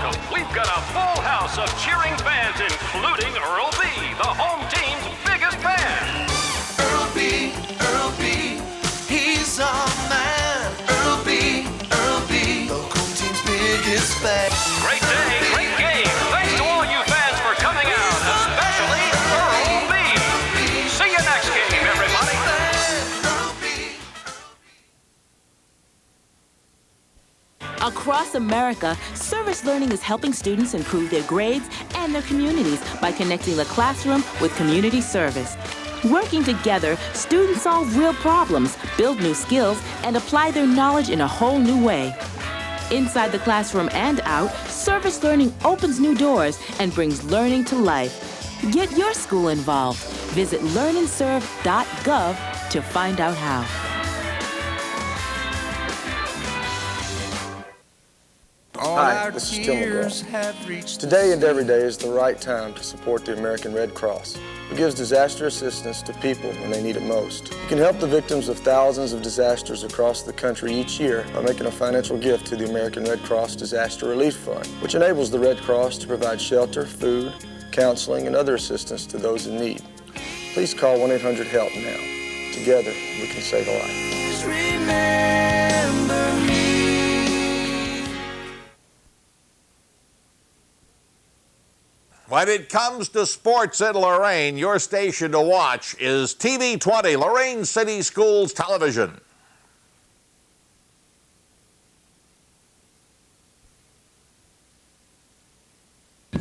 welcome. We've got a full house of cheering fans, including Earl B., the home team's biggest fan. Earl B., he's our man. Earl B., the home team's biggest fan. Great day, great game. Thanks to all you fans for coming out, especially Earl B. See you next game, everybody. Across America, service learning is helping students improve their grades and their communities by connecting the classroom with community service. Working together, students solve real problems, build new skills, and apply their knowledge in a whole new way. Inside the classroom and out, service learning opens new doors and brings learning to life. Get your school involved. Visit learnandserve.gov to find out how. Hi, this is Tim McGraw. Today and every day is the right time to support the American Red Cross, who gives disaster assistance to people when they need it most. You can help the victims of thousands of disasters across the country each year by making a financial gift to the American Red Cross Disaster Relief Fund, which enables the Red Cross to provide shelter, food, counseling, and other assistance to those in need. Please call 1-800-HELP now. Together, we can save a life. When it comes to sports in Lorain, your station to watch is TV 20, Lorain City Schools Television.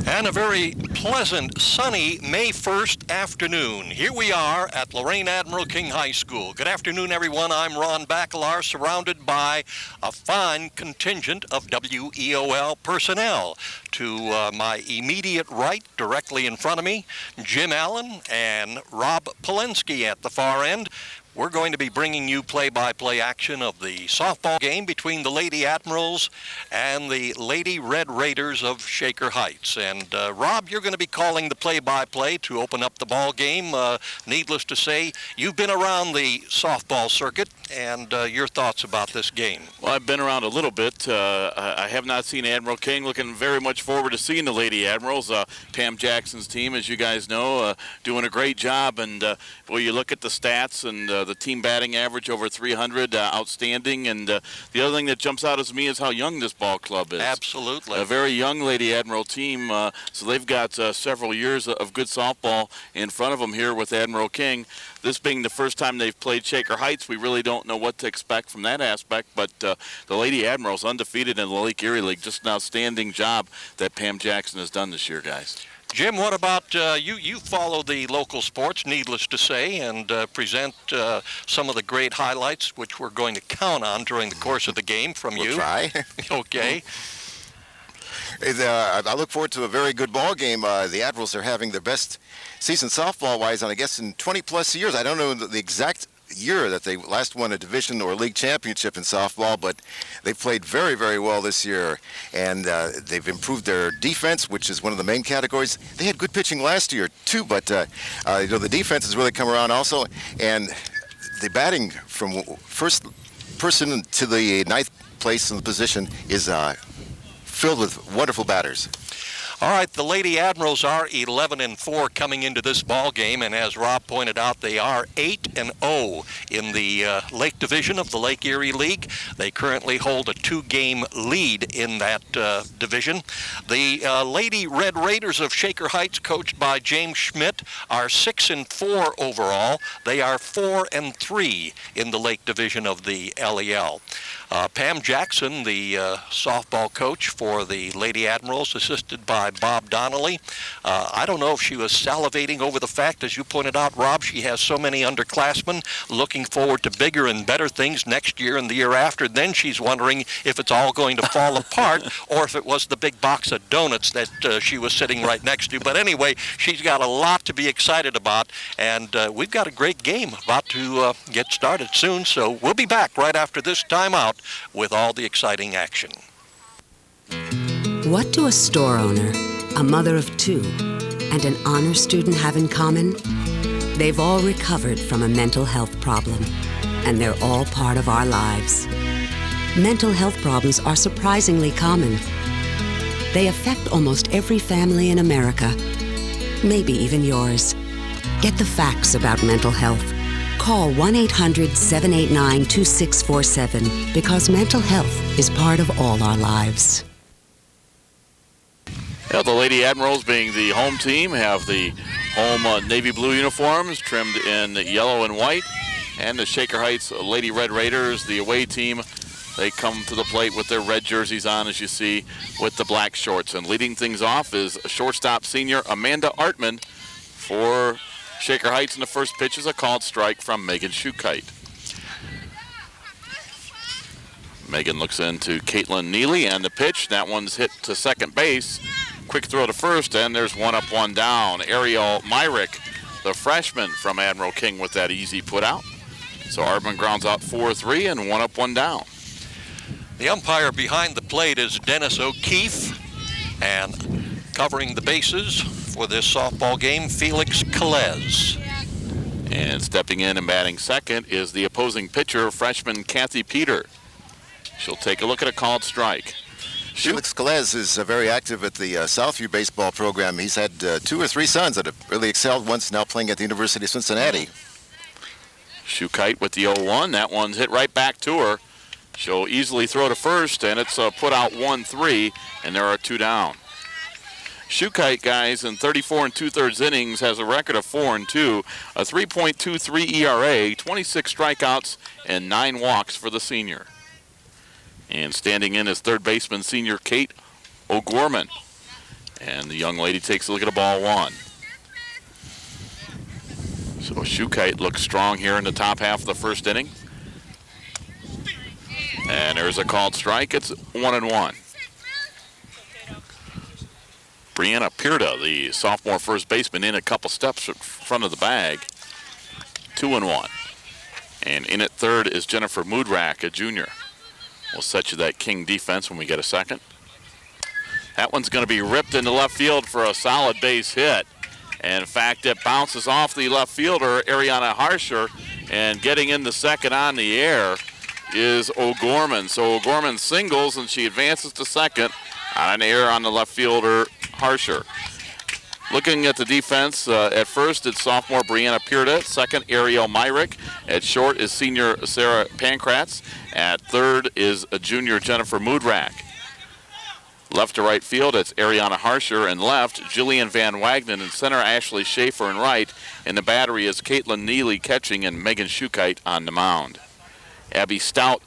And a very pleasant, sunny May 1st afternoon. Here we are at Lorain Admiral King High School. Good afternoon, everyone. I'm Ron Baclar, surrounded by a fine contingent of WEOL personnel. To my immediate right, directly in front of me, Jim Allen and Rob Polensky at the far end. We're going to be bringing you play-by-play action of the softball game between the Lady Admirals and the Lady Red Raiders of Shaker Heights. And Rob, you're going to be calling the play-by-play to open up the ball game. Needless to say, you've been around the softball circuit, and your thoughts about this game. Well, I've been around a little bit. I have not seen Admiral King. Looking very much forward to seeing the Lady Admirals. Pam Jackson's team, as you guys know, doing a great job. And well, you look at the stats and the team batting average over 300, outstanding. And the other thing that jumps out at me is how young this ball club is. Absolutely. A very young Lady Admiral team, so they've got several years of good softball in front of them here with Admiral King. This being the first time they've played Shaker Heights, we really don't know what to expect from that aspect, but the Lady Admirals undefeated in the Lake Erie League. Just an outstanding job that Pam Jackson has done this year, guys. Jim, what about you follow the local sports, needless to say, and present some of the great highlights, which we're going to count on during the course of the game from you. We'll try. Okay. I look forward to a very good ball game. The Admirals are having their best season softball-wise, I guess, in 20-plus years. I don't know the exact year that they last won a division or league championship in softball, but they've played very, very well this year, and they've improved their defense, which is one of the main categories. They had good pitching last year too, but the defense has really come around also, and the batting from first person to the ninth place in the position is filled with wonderful batters. All right, the Lady Admirals are 11-4 coming into this ball game, and as Rob pointed out, they are 8-0 in the Lake Division of the Lake Erie League. They currently hold a 2-game lead in that division. The Lady Red Raiders of Shaker Heights, coached by James Schmidt, are 6-4 overall. They are 4-3 in the Lake Division of the LEL. Pam Jackson, the softball coach for the Lady Admirals, assisted by Bob Donnelly. I don't know if she was salivating over the fact, as you pointed out, Rob, she has so many underclassmen looking forward to bigger and better things next year and the year after. Then she's wondering if it's all going to fall apart or if it was the big box of donuts that she was sitting right next to. But anyway, she's got a lot to be excited about, and we've got a great game about to get started soon. So we'll be back right after this timeout with all the exciting action. What do a store owner, a mother of two, and an honor student have in common? They've all recovered from a mental health problem, and they're all part of our lives. Mental health problems are surprisingly common. They affect almost every family in America, maybe even yours. Get the facts about mental health. Call 1-800-789-2647 because mental health is part of all our lives. Yeah, the Lady Admirals, being the home team, have the home navy blue uniforms trimmed in yellow and white. And the Shaker Heights Lady Red Raiders, the away team, they come to the plate with their red jerseys on, as you see, with the black shorts. And leading things off is shortstop senior Amanda Artman for Shaker Heights, and the first pitch is a called strike from Megan Schukite. Megan looks into Caitlin Neely, and the pitch, that one's hit to second base. Quick throw to first, and there's one up, one down. Ariel Myrick, the freshman from Admiral King, with that easy put out. So Artman grounds out 4-3 and one up, one down. The umpire behind the plate is Dennis O'Keefe, and covering the bases for this softball game, Felix Calez. And stepping in and batting second is the opposing pitcher, freshman Kathy Peter. She'll take a look at a called strike. Felix Calez is very active at the Southview baseball program. He's had 2 or 3 sons that have really excelled, once now playing at the University of Cincinnati. Schukite with the 0-1. That one's hit right back to her. She'll easily throw to first, and it's put out 1-3, and there are 2 down. Schukite, guys, in 34 2/3 innings, has a record of 4-2, a 3.23 ERA, 26 strikeouts, and 9 walks for the senior. And standing in is third baseman senior Kate O'Gorman. And the young lady takes a look at a ball 1. So Schukite looks strong here in the top half of the first inning. And there's a called strike. It's 1-1. Brianna Pierda, the sophomore first baseman, in a couple steps in front of the bag. 2-1. And in at third is Jennifer Moodrack, a junior. We'll set you that King defense when we get a second. That one's going to be ripped into left field for a solid base hit. And in fact, it bounces off the left fielder, Ariana Harsher, and getting into second on the air is O'Gorman. So O'Gorman singles, and she advances to second on an error on the left fielder, Harsher. Looking at the defense, at first it's sophomore Brianna Pierda. Second, Ariel Myrick. At short is senior Sarah Pankratz. At third is a junior Jennifer Moodrack. Left to right field, it's Ariana Harsher. And left, Jillian Van Wagenen. In center, Ashley Schaeffer. And right, in the battery is Caitlin Neely catching and Megan Schukite on the mound. Abby Stout,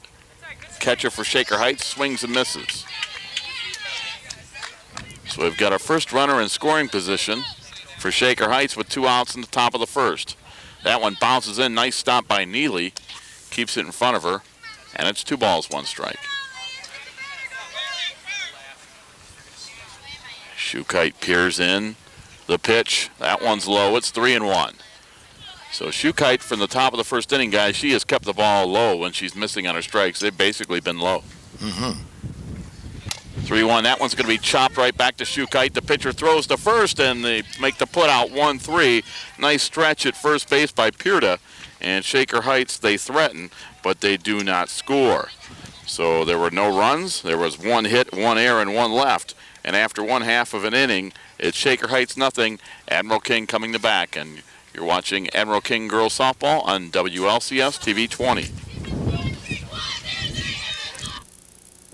catcher for Shaker Heights, swings and misses. So we've got our first runner in scoring position for Shaker Heights with 2 outs in the top of the first. That one bounces in. Nice stop by Neely. Keeps it in front of her. And it's 2 balls, 1 strike. Schukite peers in. The pitch. That one's low. It's 3-1. So Schukite from the top of the first inning, guys, she has kept the ball low when she's missing on her strikes. They've basically been low. 3-1. That one's going to be chopped right back to Schukite. The pitcher throws to first, and they make the put out 1-3. Nice stretch at first base by Pierda. And Shaker Heights, they threaten, but they do not score. So there were no runs. There was 1 hit, 1 error, and 1 left. And after 1/2 of an inning, it's Shaker Heights nothing. Admiral King coming to back. And you're watching Admiral King Girls Softball on WLCS TV 20.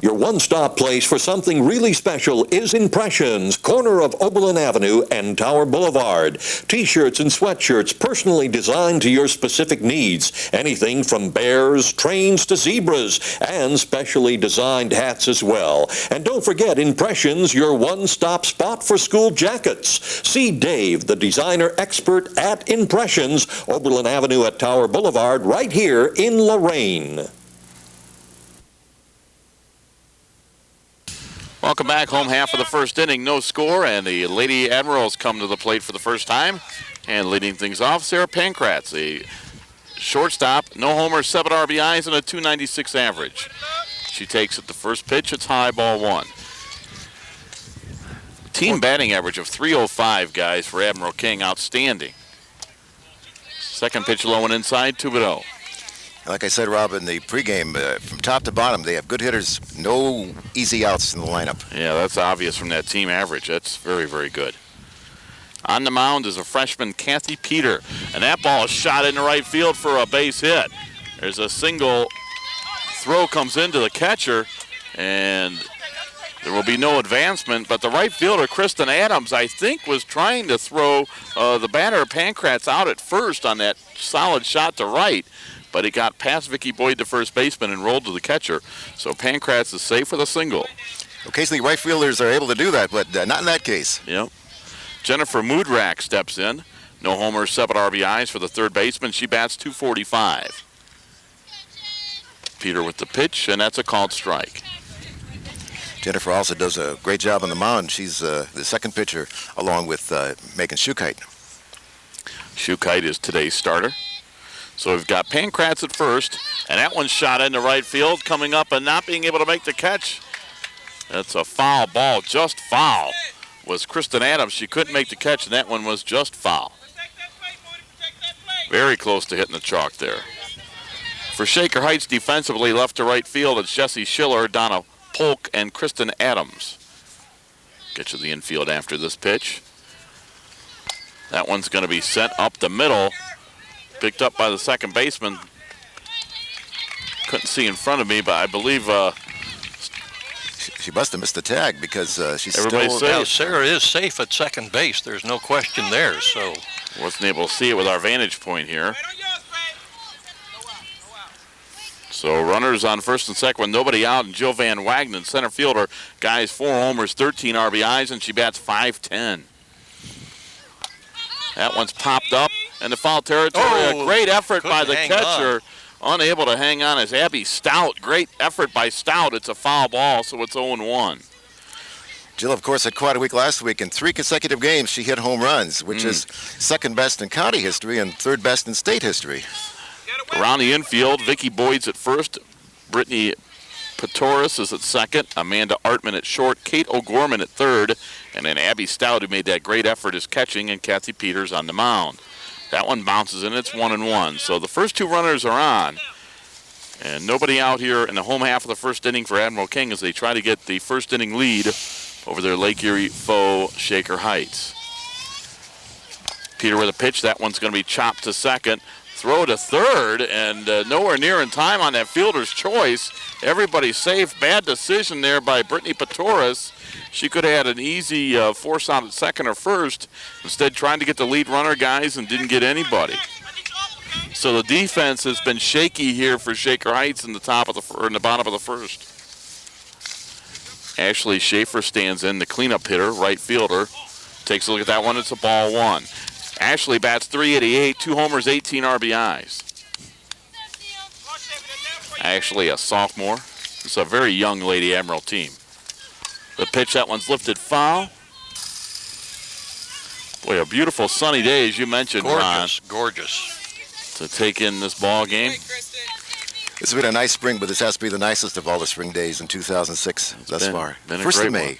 Your one-stop place for something really special is Impressions, corner of Oberlin Avenue and Tower Boulevard. T-shirts and sweatshirts personally designed to your specific needs. Anything from bears, trains to zebras, and specially designed hats as well. And don't forget Impressions, your one-stop spot for school jackets. See Dave, the designer expert at Impressions, Oberlin Avenue at Tower Boulevard, right here in Lorain. Welcome back. Home half of the first inning, no score, and the Lady Admirals come to the plate for the first time. And leading things off, Sarah Pankratz, a shortstop, no homers, 7 RBIs, and a .296 average. She takes it the first pitch. It's high, ball 1. Team batting average of .305, guys, for Admiral King. Outstanding. Second pitch low and inside, 2-0. Like I said, Rob, in the pregame, from top to bottom, they have good hitters, no easy outs in the lineup. Yeah, that's obvious from that team average. That's very, very good. On the mound is a freshman, Kathy Peter, and that ball is shot into right field for a base hit. There's a single throw comes into the catcher, and there will be no advancement, but the right fielder, Kristin Adams, I think was trying to throw the batter, Pankratz, out at first on that solid shot to right, but he got past Vicki Boyd, the first baseman, and rolled to the catcher. So Pankratz is safe with a single. Occasionally right fielders are able to do that, but not in that case. Yep. Jennifer Moodrack steps in. No homers, 7 RBIs for the third baseman. She bats .245. Peter with the pitch, and that's a called strike. Jennifer also does a great job on the mound. She's the second pitcher along with Megan Schukite. Schukite is today's starter. So we've got Pankratz at first, and that one's shot into right field, coming up and not being able to make the catch. That's a foul ball, just foul. Was Kristin Adams. She couldn't make the catch, and that one was just foul. Very close to hitting the chalk there. For Shaker Heights defensively, left to right field, it's Jesse Schiller, Donna Polk, and Kristin Adams. Get to the infield after this pitch. That one's going to be sent up the middle. Picked up by the second baseman. Couldn't see in front of me, but I believe she must have missed the tag because she's Everybody's still safe. Sarah is safe at second base. There's no question there. So wasn't able to see it with our vantage point here. So runners on first and second with nobody out, and Jill Van Wagenen, center fielder, guys 4 homers, 13 RBIs, and she bats .510. That one's popped up into foul territory. A great effort by the catcher. Unable to hang on is Abby Stout. Great effort by Stout. It's a foul ball, so it's 0-1. Jill, of course, had quite a week last week. In 3 consecutive games, she hit home runs, which is second best in county history and third best in state history. Around the infield, Vicki Boyd's at first. Brittany Patoris is at second. Amanda Artman at short. Kate O'Gorman at third. And then Abby Stout, who made that great effort, is catching, and Kathy Peters on the mound. That one bounces in. It's 1-1. So the first 2 runners are on. And nobody out here in the home half of the first inning for Admiral King as they try to get the first inning lead over their Lake Erie foe, Shaker Heights. Peter with a pitch. That one's going to be chopped to second. Throw to third, and nowhere near in time on that fielder's choice. Everybody's safe. Bad decision there by Brittany Patoris. She could have had an easy force out at second or first. Instead, trying to get the lead runner, guys, and didn't get anybody. So the defense has been shaky here for Shaker Heights in the bottom of the first. Ashley Schaeffer stands in, the cleanup hitter, right fielder. Takes a look at that one. It's a ball 1. Ashley bats .388, 2 homers, 18 RBIs. Ashley, a sophomore. It's a very young Lady Admiral team. The pitch, that one's lifted foul. Boy, a beautiful sunny day, as you mentioned, gorgeous, Ron, gorgeous. to take in this ball game. It's been a nice spring, but this has to be the nicest of all the spring days in 2006 thus far. First of May.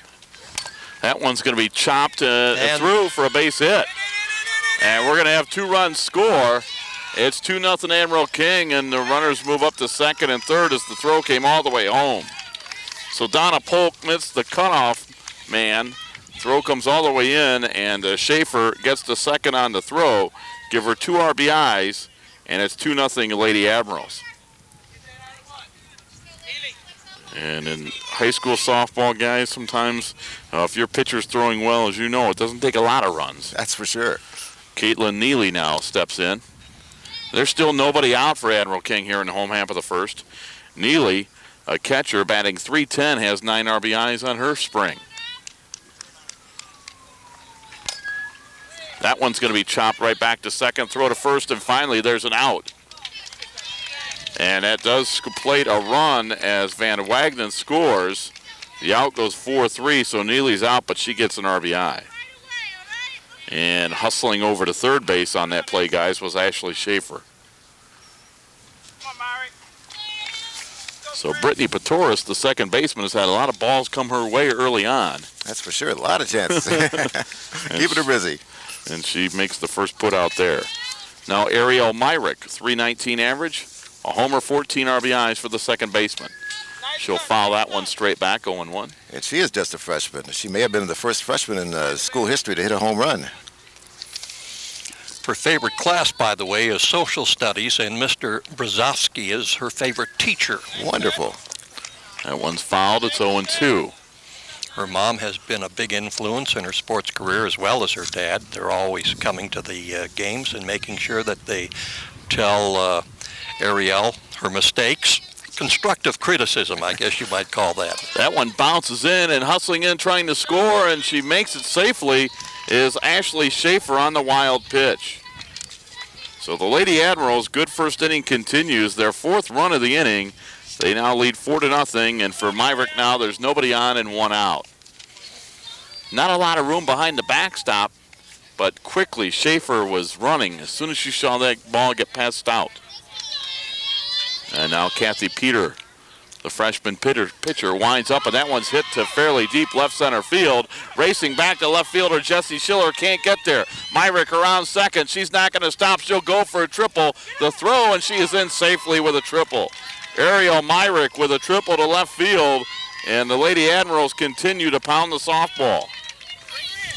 That one's going to be chopped through for a base hit. And we're going to have 2 runs score. It's 2-0 Admiral King, and the runners move up to second and third as the throw came all the way home. So Donna Polk missed the cutoff man. Throw comes all the way in, and Schaeffer gets the second on the throw. Give her 2 RBIs, and it's 2-0 Lady Admirals. And in high school softball, guys, sometimes if your pitcher's throwing well, as you know, it doesn't take a lot of runs. That's for sure. Caitlin Neely now steps in. There's still nobody out for Admiral King here in the home half of the first. Neely, a catcher, batting .310, has 9 RBIs on her spring. That one's going to be chopped right back to second, throw to first, and finally there's an out. And that does complete a run as Van Wagenen scores. The out goes 4-3, so Neely's out, but she gets an RBI. And hustling over to third base on that play, guys, was Ashley Schaeffer. So Brittany Patoris, the second baseman, has had a lot of balls come her way early on. That's for sure. A lot of chances. Keeping her busy. And she makes the first put out there. Now Ariel Myrick, .319 average, A homer, 14 RBIs for the second baseman. She'll foul that one straight back, 0-1. And she is just a freshman. She may have been the first freshman in school history to hit a home run. Her favorite class, by the way, is social studies, and Mr. Brzezowski is her favorite teacher. Wonderful. That one's fouled. It's 0-2. Her mom has been a big influence in her sports career as well as her dad. They're always coming to the games and making sure that they tell Ariel her mistakes. Constructive criticism, I guess you might call that. That one bounces in and hustling in, trying to score, and she makes it safely, is Ashley Schaeffer on the wild pitch. So the Lady Admirals' good first inning continues. Their fourth run of the inning. They now lead 4-0, and for Myrick now, there's nobody on and one out. Not a lot of room behind the backstop, but quickly Schaeffer was running as soon as she saw that ball get passed out. And now Kathy Peter, the freshman pitcher, winds up, and that one's hit to fairly deep left center field. Racing back to left fielder Jessie Schiller can't get there. Myrick around second. She's not going to stop. She'll go for a triple. The throw, and she is in safely with a triple. Ariel Myrick with a triple to left field, and the Lady Admirals continue to pound the softball.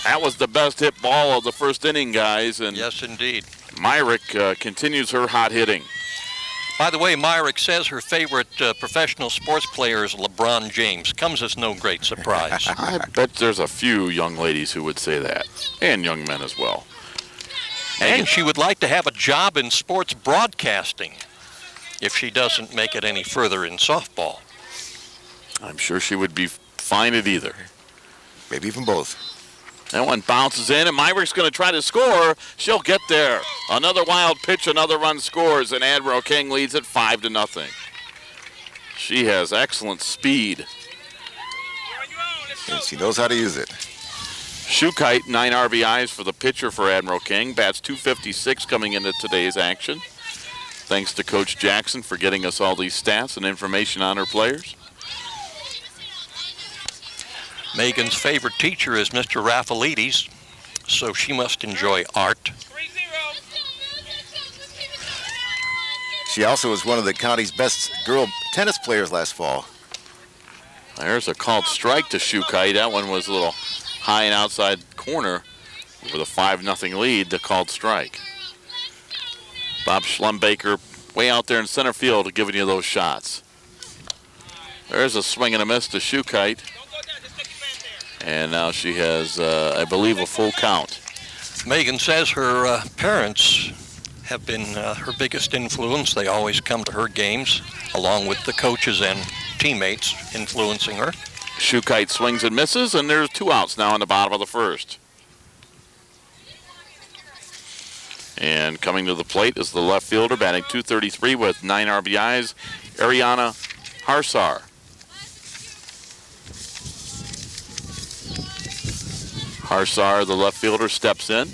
That was the best hit ball of the first inning, guys. And yes, indeed. Myrick continues her hot hitting. By the way, Myrick says her favorite professional sports player is LeBron James. Comes as no great surprise. I bet there's a few young ladies who would say that, and young men as well. And she would like to have a job in sports broadcasting if she doesn't make it any further in softball. I'm sure she would be fine at either. Maybe even both. That one bounces in, and Myrick's going to try to score. She'll get there. Another wild pitch, another run scores, and Admiral King leads it 5-0. She has excellent speed. And she knows how to use it. Shukite, 9 RBIs for the pitcher for Admiral King. Bats .256 coming into today's action. Thanks to Coach Jackson for getting us all these stats and information on her players. Megan's favorite teacher is Mr. Raffalides, so she must enjoy art. She also was one of the county's best girl tennis players last fall. There's a called strike to Shukite. That one was a little high and outside corner with a 5-0 lead, the called strike. Bob Schlumbaker way out there in center field giving you those shots. There's a swing and a miss to Shukite. And now she has, I believe, a full count. Megan says her parents have been her biggest influence. They always come to her games, along with the coaches and teammates influencing her. Shukite swings and misses, and there's 2 outs now in the bottom of the first. And coming to the plate is the left fielder, batting .233 with 9 RBIs, Ariana Harsar. Harsar, the left fielder, steps in.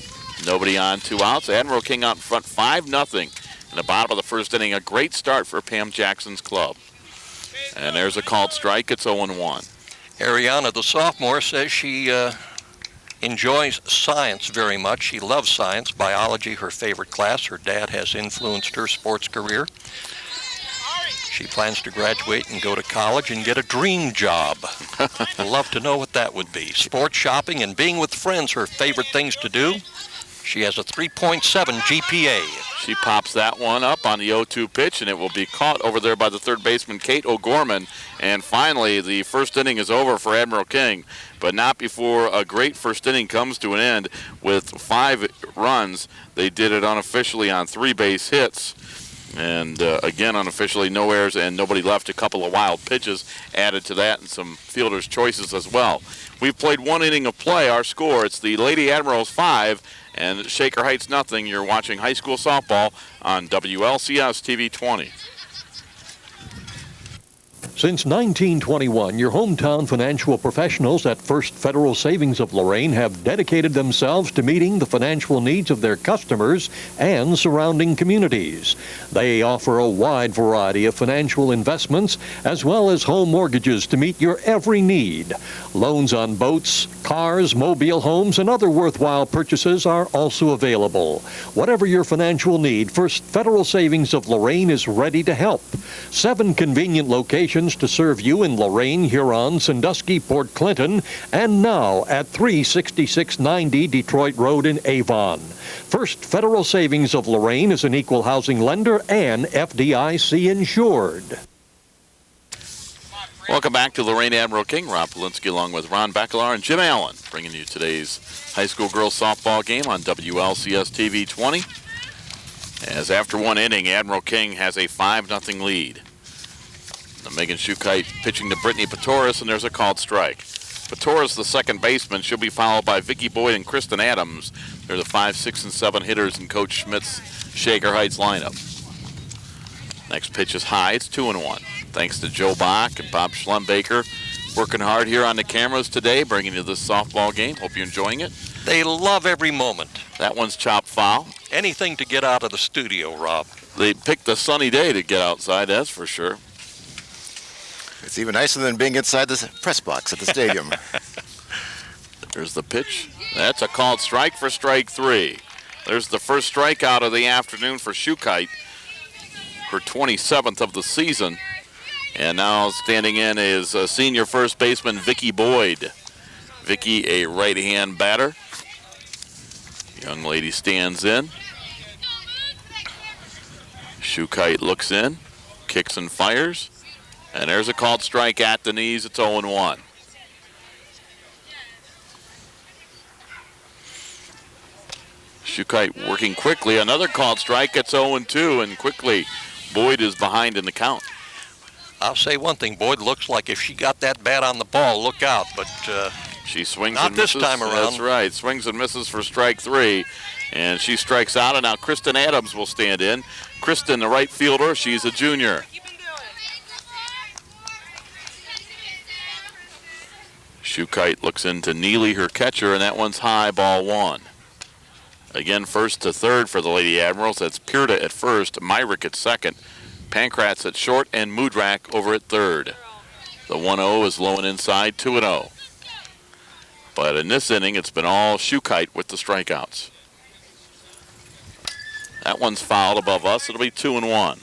Nobody on, 2 outs. Admiral King out in front 5-0 in the bottom of the first inning. A great start for Pam Jackson's club. And there's a called strike. It's 0-1. Ariana, the sophomore, says she enjoys science very much. She loves science, biology, her favorite class. Her dad has influenced her sports career. She plans to graduate and go to college and get a dream job. Love to know what that would be. Sports, shopping, and being with friends, her favorite things to do. She has a 3.7 GPA. She pops that one up on the 0-2 pitch, and it will be caught over there by the third baseman, Kate O'Gorman. And finally, the first inning is over for Admiral King, but not before a great first inning comes to an end with 5 runs. They did it unofficially on 3 base hits. And again, unofficially, no errors and nobody left. A couple of wild pitches added to that and some fielders' choices as well. We've played 1 inning of play. Our score, it's the Lady Admirals 5 and Shaker Heights nothing. You're watching high school softball on WLCS TV 20. Since 1921, your hometown financial professionals at First Federal Savings of Lorain have dedicated themselves to meeting the financial needs of their customers and surrounding communities. They offer a wide variety of financial investments as well as home mortgages to meet your every need. Loans on boats, cars, mobile homes, and other worthwhile purchases are also available. Whatever your financial need, First Federal Savings of Lorain is ready to help. 7 convenient locations to serve you in Lorain, Huron, Sandusky, Port Clinton, and now at 36690 Detroit Road in Avon. First Federal Savings of Lorain is an equal housing lender and FDIC insured. Welcome back to Lorain Admiral King. Rob Polinsky along with Ron Becklar and Jim Allen bringing you today's high school girls softball game on WLCS TV 20. As after one inning, Admiral King has a 5-0 lead. Megan Schukite pitching to Brittany Patoris, and there's a called strike. Patoris, the second baseman, she'll be followed by Vicki Boyd and Kristin Adams. They're the 5, 6, and 7 hitters in Coach Schmidt's Shaker Heights lineup. Next pitch is high. It's 2-1. Thanks to Joe Bach and Bob Schlumbaker working hard here on the cameras today, bringing you this softball game. Hope you're enjoying it. They love every moment. That one's chopped foul. Anything to get out of the studio, Rob. They picked a sunny day to get outside, that's for sure. It's even nicer than being inside the press box at the stadium. There's the pitch. That's a called strike for strike 3. There's the first strikeout of the afternoon for Schukite, her 27th of the season. And now standing in is senior first baseman Vicki Boyd. Vicki, a right-hand batter. Young lady stands in. Schukite looks in, kicks and fires. And there's a called strike at the knees. It's 0-1. Schukite working quickly. Another called strike. It's 0-2, and quickly Boyd is behind in the count. I'll say one thing. Boyd looks like if she got that bat on the ball, look out. But she swings not and misses. This time around. That's right. Swings and misses for strike 3. And she strikes out, and now Kristin Adams will stand in. Kristin, the right fielder, she's a junior. Schukite looks into Neely, her catcher, and that one's high, ball 1. Again, first to third for the Lady Admirals. That's Pirta at first, Myrick at second, Pankratz at short, and Mudrak over at third. The 1-0 is low and inside, 2-0. But in this inning, it's been all Schukite with the strikeouts. That one's fouled above us. It'll be 2-1.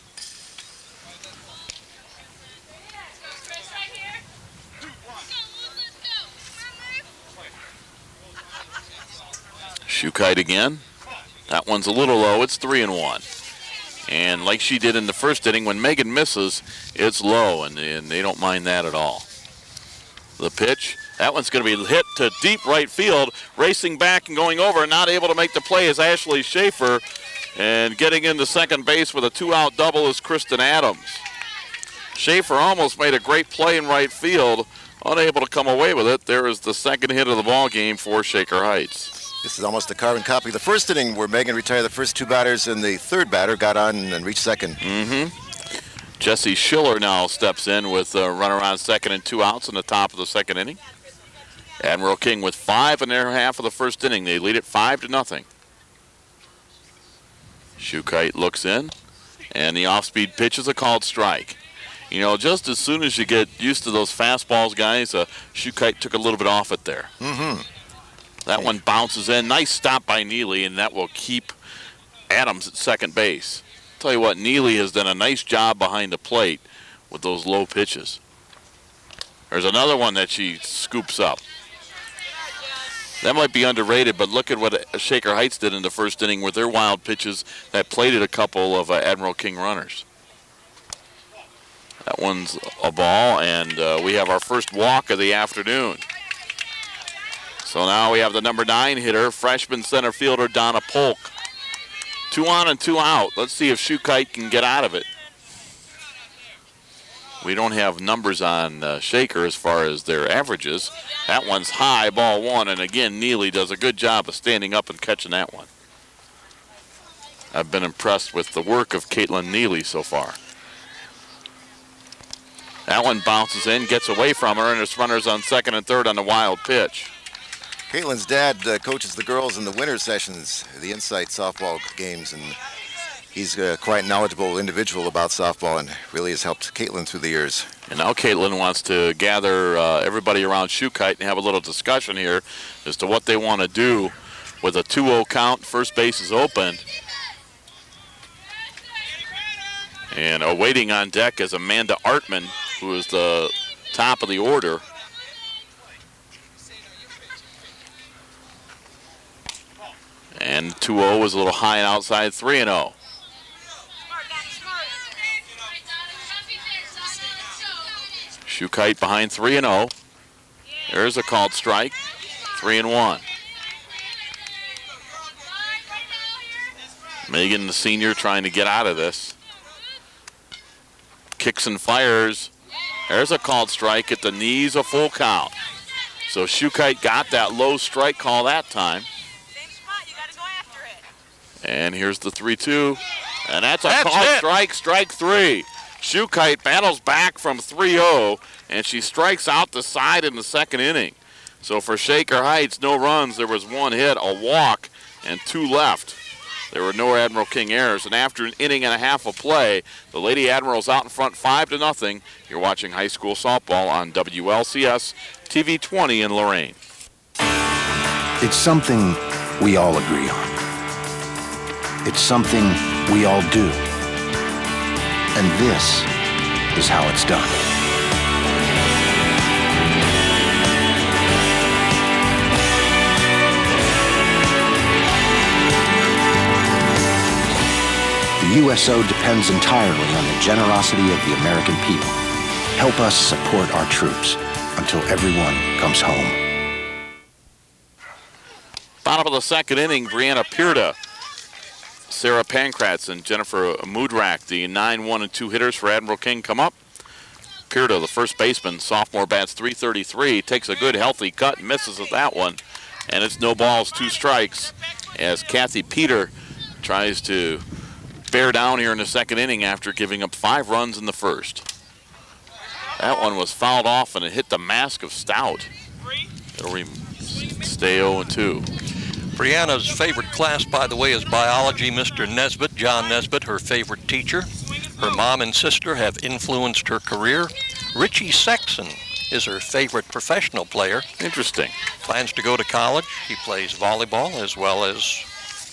Schukite again. That one's a little low. It's 3-1. And like she did in the first inning, when Megan misses, it's low, and they don't mind that at all. The pitch. That one's going to be hit to deep right field. Racing back and going over, not able to make the play is Ashley Schaeffer. And getting into second base with a 2-out double is Kristin Adams. Schaeffer almost made a great play in right field, unable to come away with it. There is the second hit of the ball game for Shaker Heights. This is almost a carbon copy of the first inning where Megan retired the first 2 batters, and the third batter got on and reached second. Jesse Schiller now steps in with a runner on second and 2 outs in the top of the second inning. Admiral King with 5 in their half of the first inning. They lead it 5-0. Schukite looks in, and the off-speed pitch is a called strike. You know, just as soon as you get used to those fastballs, guys, Schukite took a little bit off it there. That one bounces in. Nice stop by Neely, and that will keep Adams at second base. Tell you what, Neely has done a nice job behind the plate with those low pitches. There's another one that she scoops up. That might be underrated, but look at what Shaker Heights did in the first inning with their wild pitches that plated a couple of Admiral King runners. That one's a ball, and we have our first walk of the afternoon. So now we have the number 9 hitter, freshman center fielder Donna Polk. 2 on and 2 out. Let's see if Schukite can get out of it. We don't have numbers on Shaker as far as their averages. That one's high, ball 1, and again, Neely does a good job of standing up and catching that one. I've been impressed with the work of Caitlin Neely so far. That one bounces in, gets away from her, and there's runners on second and third on the wild pitch. Caitlin's dad coaches the girls in the winter sessions, the Insight softball games, and he's quite a knowledgeable individual about softball and really has helped Caitlin through the years. And now Caitlin wants to gather everybody around Schukite and have a little discussion here as to what they want to do with a 2-0 count. First base is open. And waiting on deck is Amanda Artman, who is the top of the order. And 2-0 is a little high and outside, 3-0. Schukite behind 3-0. There's a called strike, 3-1. Megan, the senior, trying to get out of this. Kicks and fires. There's a called strike at the knees, a full count. So Schukite got that low strike call that time. And here's the 3-2. And that's a called strike, strike 3. Schukite battles back from 3-0, and she strikes out the side in the second inning. So for Shaker Heights, no runs. There was 1 hit, a walk, and 2 left. There were no Admiral King errors, and after an inning and a half of play, the Lady Admirals out in front 5-0. You're watching high school softball on WLCS TV 20 in Lorain. It's something we all agree on. It's something we all do. And this is how it's done. The USO depends entirely on the generosity of the American people. Help us support our troops until everyone comes home. Bottom of the second inning, Brianna Pirda, Sarah Pankratz, and Jennifer Mudrak, the 9-1 and 2 hitters for Admiral King, come up. Pirda, the first baseman, sophomore, bats .333, takes a good healthy cut and misses at that one. And it's no balls, 2 strikes as Kathy Peter tries to bear down here in the second inning after giving up 5 runs in the first. That one was fouled off and it hit the mask of Stout. It'll stay 0-2. Brianna's favorite class, by the way, is biology. Mr. Nesbitt, John Nesbitt, her favorite teacher. Her mom and sister have influenced her career. Richie Sexton is her favorite professional player. Interesting. Plans to go to college. He plays volleyball as well as,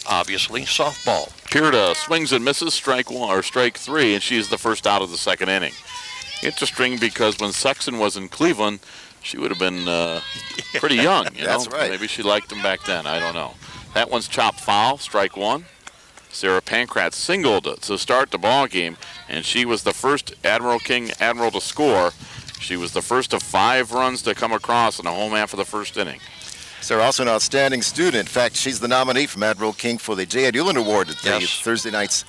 obviously, softball. Pirda swings and misses, strike 1 or strike 3, and she's the first out of the second inning. Interesting because when Sexton was in Cleveland, she would have been pretty young. That's right. Maybe she liked him back then. I don't know. That one's chopped foul, strike 1. Sarah Pankratz singled to start the ball game, and she was the first Admiral King Admiral to score. She was the first of 5 runs to come across in the home half of the first inning. Sarah, also an outstanding student. In fact, she's the nominee from Admiral King for the J. Ed Uland Award at the Thursday night's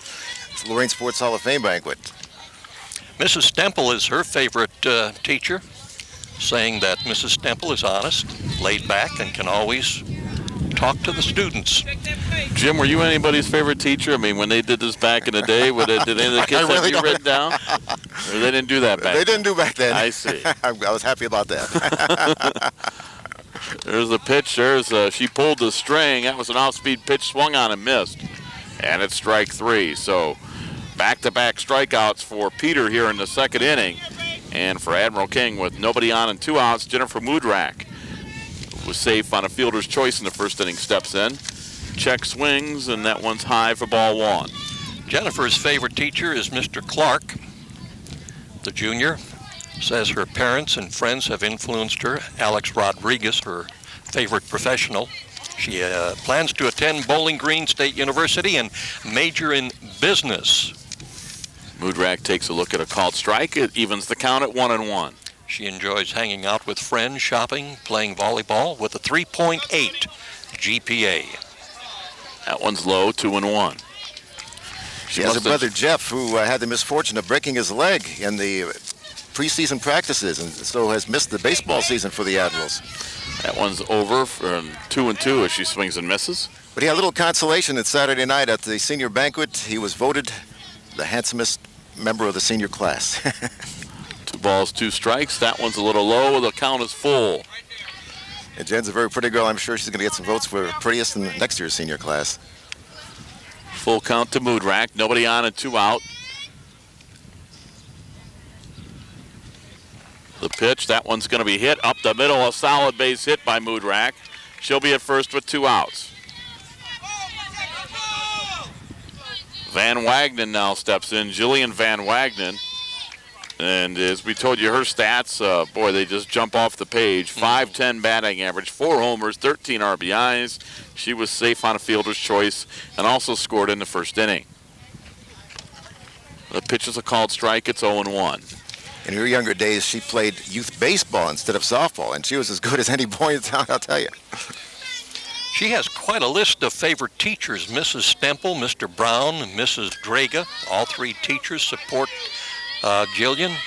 Lorain Sports Hall of Fame banquet. Mrs. Stemple is her favorite teacher, saying that Mrs. Stemple is honest, laid back, and can always talk to the students. Jim, were you anybody's favorite teacher? I mean, when they did this back in the day, did any of the kids have you written down? Or they didn't do that back then? They didn't do back then. I see. I was happy about that. There's the pitch. She pulled the string. That was an off-speed pitch, swung on and missed. And it's strike 3. So back-to-back strikeouts for Peter here in the second inning. And for Admiral King, with nobody on and 2 outs, Jennifer Mudrak was safe on a fielder's choice in the first inning, steps in. Check swings, and that one's high for ball 1. Jennifer's favorite teacher is Mr. Clark, the junior. Says her parents and friends have influenced her. Alex Rodriguez, her favorite professional. She plans to attend Bowling Green State University and major in business. Mudrak takes a look at a called strike. It evens the count at 1-1. She enjoys hanging out with friends, shopping, playing volleyball with a 3.8 GPA. That one's low, 2-1. She has a brother, Jeff, who had the misfortune of breaking his leg in the preseason practices and so has missed the baseball season for the Admirals. That one's over for 2-2 as she swings and misses. But he had a little consolation that Saturday night at the senior banquet. He was voted the handsomest member of the senior class. ball's 2 strikes. That one's a little low. The count is full. And Jen's a very pretty girl. I'm sure she's going to get some votes for prettiest in next year's senior class. Full count to Moodrack. Nobody on and 2 out. The pitch, that one's going to be hit up the middle. A solid base hit by Moodrack. She'll be at first with 2 outs. Van Wagenen now steps in. Jillian Van Wagenen. And as we told you, her stats, boy, they just jump off the page. 5'10" batting average, 4 homers, 13 RBIs. She was safe on a fielder's choice and also scored in the first inning. The pitch is a called strike. It's 0-1. In her younger days, she played youth baseball instead of softball, and she was as good as any boy in town, I'll tell you. She has quite a list of favorite teachers. Mrs. Stemple, Mr. Brown, Mrs. Draga. All 3 teachers support Jillian.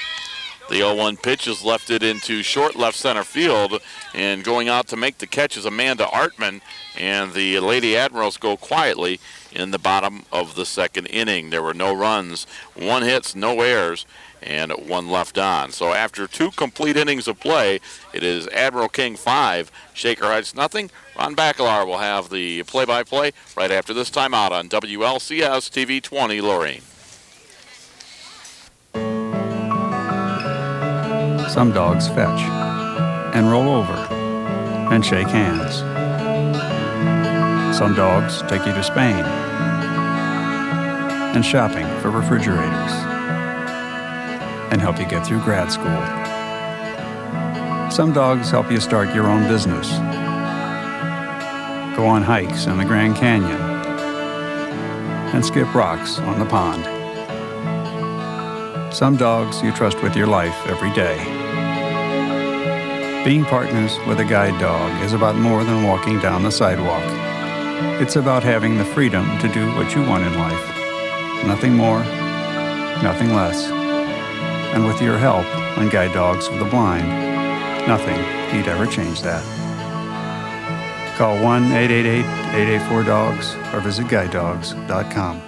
The 0-1 pitch is lefted into short left center field, and going out to make the catch is Amanda Artman, and the Lady Admirals go quietly in the bottom of the 2nd inning. There were no runs, 1 hits, no errors, and 1 left on. So after 2 complete innings of play, it is Admiral King 5, Shaker Heights nothing. Ron Bacalar will have the play-by-play right after this timeout on WLCS TV 20 Lorain. Some dogs fetch and roll over and shake hands. Some dogs take you to Spain and shopping for refrigerators and help you get through grad school. Some dogs help you start your own business, go on hikes in the Grand Canyon, and skip rocks on the pond. Some dogs you trust with your life every day. Being partners with a guide dog is about more than walking down the sidewalk. It's about having the freedom to do what you want in life. Nothing more, nothing less. And with your help on Guide Dogs for the Blind, nothing need ever change that. Call 1-888-884-DOGS or visit guidedogs.com.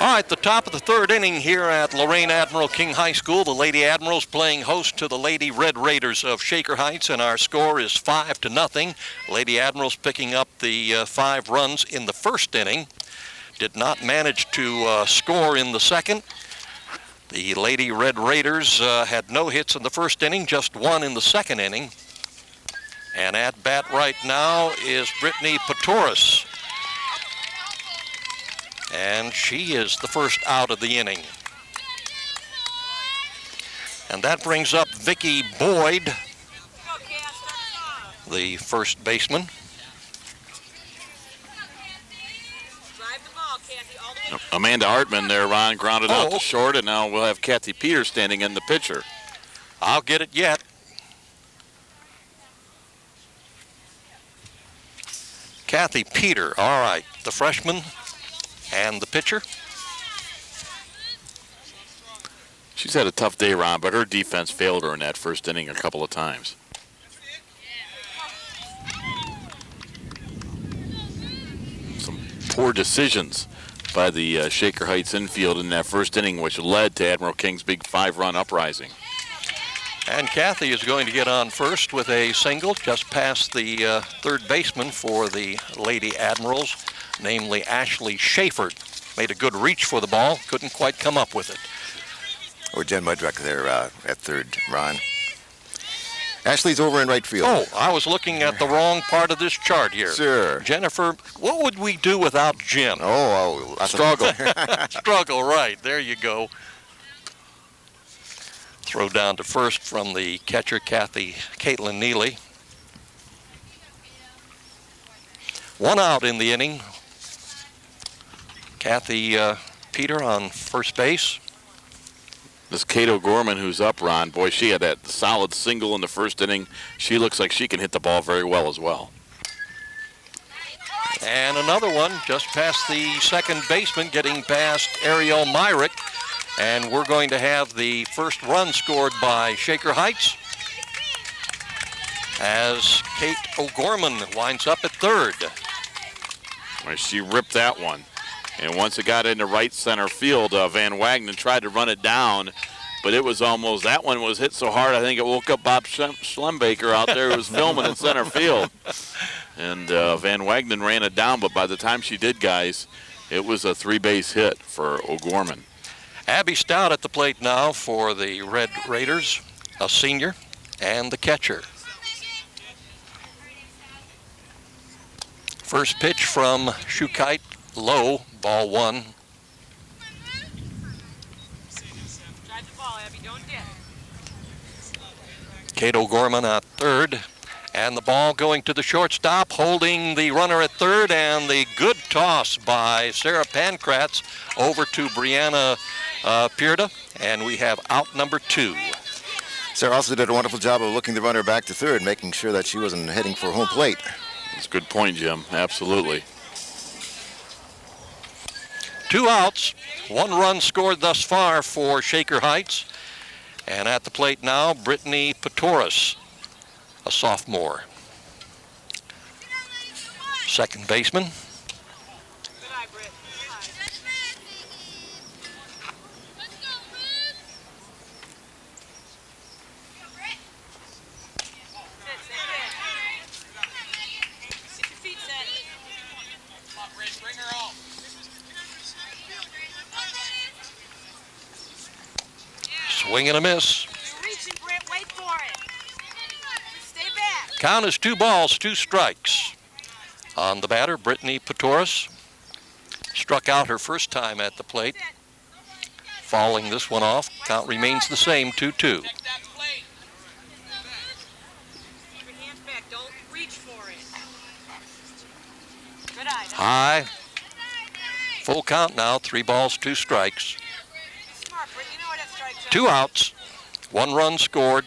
All right, the top of the 3rd inning here at Lorain Admiral King High School. The Lady Admirals playing host to the Lady Red Raiders of Shaker Heights, and our score is 5-0. Lady Admirals picking up the 5 runs in the 1st inning. Did not manage to score in the 2nd. The Lady Red Raiders had no hits in the 1st inning, just 1 in the 2nd inning. And at bat right now is Brittany Patoris. And she is the first out of the inning. And that brings up Vicki Boyd, the first baseman. Amanda Hartman there, Ron, grounded out to short, and now we'll have Kathy Peters standing in the pitcher. I'll get it yet. Kathy Peter, all right, the freshman and the pitcher. She's had a tough day, Ron, but her defense failed her in that 1st inning a couple of times. Some poor decisions by the Shaker Heights infield in that 1st inning, which led to Admiral King's big 5-run uprising. And Kathy is going to get on first with a single just past the 3rd baseman for the Lady Admirals, namely Ashley Schaeffer. Made a good reach for the ball, couldn't quite come up with it. Or Jen Mudruck there at 3rd, Ron. Ashley's over in right field. Oh, I was looking at the wrong part of this chart here. Sure. Jennifer, what would we do without Jen? Oh, struggle. Struggle, right. There you go. Throw down to first from the catcher, Caitlin Neely. 1 out in the inning. Kathy Peter on first base. This Cato Gorman who's up, Ron, boy, she had that solid single in the 1st inning. She looks like she can hit the ball very well as well. And another one just past the 2nd baseman, getting past Ariel Myrick. And we're going to have the first run scored by Shaker Heights as Kate O'Gorman winds up at 3rd. Well, she ripped that one. And once it got into right center field, Van Wagenen tried to run it down, but it was almost, that one was hit so hard, I think it woke up Bob Schlembaker out there who was filming in center field. And Van Wagenen ran it down, but by the time she did, guys, it was a 3-base hit for O'Gorman. Abby Stout at the plate now for the Red Raiders, a senior, and the catcher. First pitch from Shukite, low, ball 1. Kate O'Gorman at third, and the ball going to the shortstop, holding the runner at third, and the good toss by Sarah Pankratz over to Brianna Pierda, and we have out number 2. Sarah also did a wonderful job of looking the runner back to third, making sure that she wasn't heading for home plate. That's a good point, Jim. Absolutely. 2 outs, 1 run scored thus far for Shaker Heights. And at the plate now, Brittany Patoris, a sophomore. Second baseman. Swing and a miss. Count is 2 balls, 2 strikes. On the batter, Brittany Patoris struck out her first time at the plate. Fouling this one off, count remains the same, 2-2. High. Full count now, 3 balls, 2 strikes. 2 outs, 1 run scored.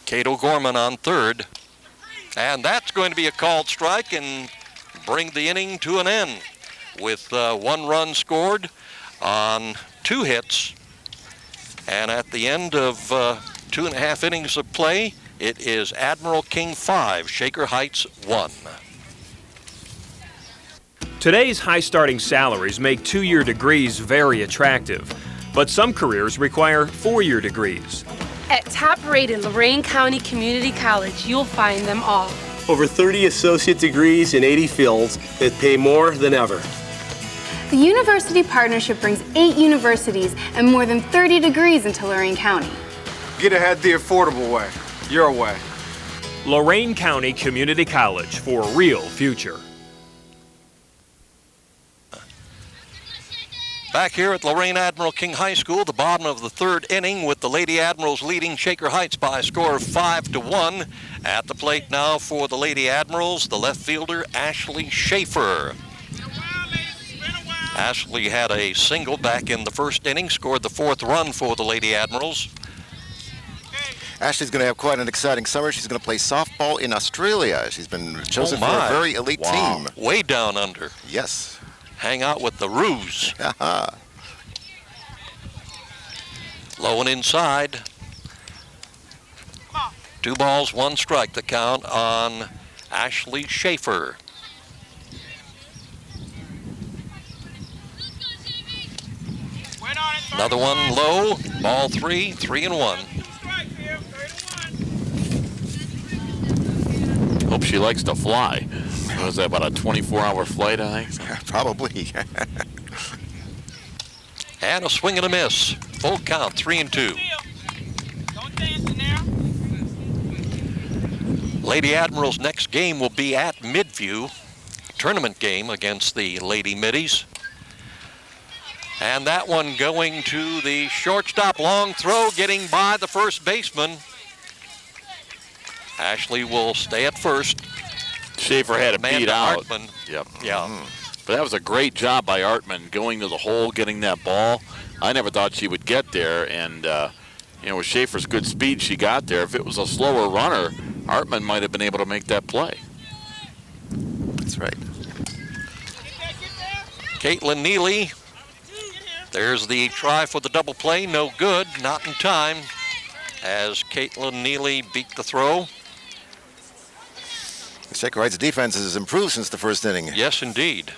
Kate O'Gorman on third. And that's going to be a called strike and bring the inning to an end with 1 run scored on 2 hits. And at the end of 2.5 innings of play, it is Admiral King 5, Shaker Heights 1. Today's high starting salaries make 2-year degrees very attractive, but some careers require 4-year degrees. At top-rated Lorain County Community College, you'll find them all. Over 30 associate degrees in 80 fields that pay more than ever. The University Partnership brings 8 universities and more than 30 degrees into Lorain County. Get ahead the affordable way, your way. Lorain County Community College for a real future. Back here at Lorain Admiral King High School, the bottom of the 3rd inning with the Lady Admirals leading Shaker Heights by a score of 5-1. At the plate now for the Lady Admirals, the left fielder, Ashley Schaeffer. Ashley had a single back in the 1st inning, scored the 4th run for the Lady Admirals. Ashley's going to have quite an exciting summer. She's going to play softball in Australia. She's been chosen for a very elite team. Way down under. Yes. Hang out with the Roos. Low and inside. 2 balls, 1 strike, the count on Ashley Schaeffer. Another one low, ball 3, 3-1. Hope she likes to fly. Was that about a 24-hour flight, I think? Probably. And a swing and a miss. Full count, 3-2. Lady Admiral's next game will be at Midview. Tournament game against the Lady Middies. And that one going to the shortstop, long throw, getting by the first baseman. Ashley will stay at first. Schaeffer had it beat out. Hartman. Yep. Yeah. But that was a great job by Artman going to the hole, getting that ball. I never thought she would get there, and with Schaeffer's good speed, she got there. If it was a slower runner, Artman might have been able to make that play. That's right. Caitlin Neely. There's the try for the double play. No good. Not in time as Caitlin Neely beat the throw. Shaker Heights' defense has improved since the 1st inning. Yes, indeed.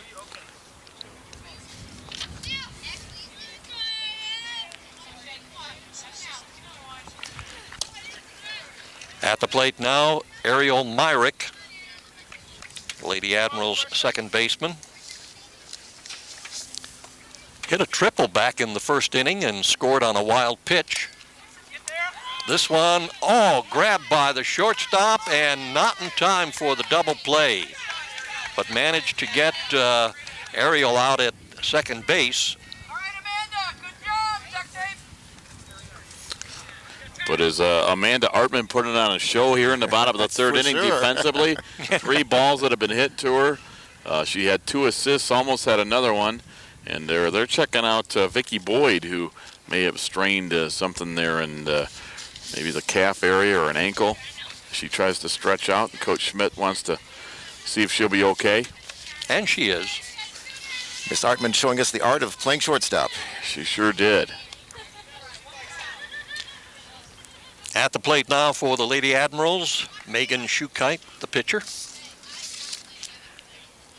At the plate now, Ariel Myrick, Lady Admiral's second baseman. Hit a triple back in the first inning and scored on a wild pitch. This one, grabbed by the shortstop and not in time for the double play, but managed to get Ariel out at second base. But is Amanda Artman putting on a show here in the bottom of the third inning defensively? 3 balls that have been hit to her. She had 2 assists, almost had another one. And they're checking out Vicki Boyd, who may have strained something there in maybe the calf area or an ankle. She tries to stretch out, and Coach Schmidt wants to see if she'll be okay. And she is. Miss Artman showing us the art of playing shortstop. She sure did. At the plate now for the Lady Admirals, Megan Schukite, the pitcher.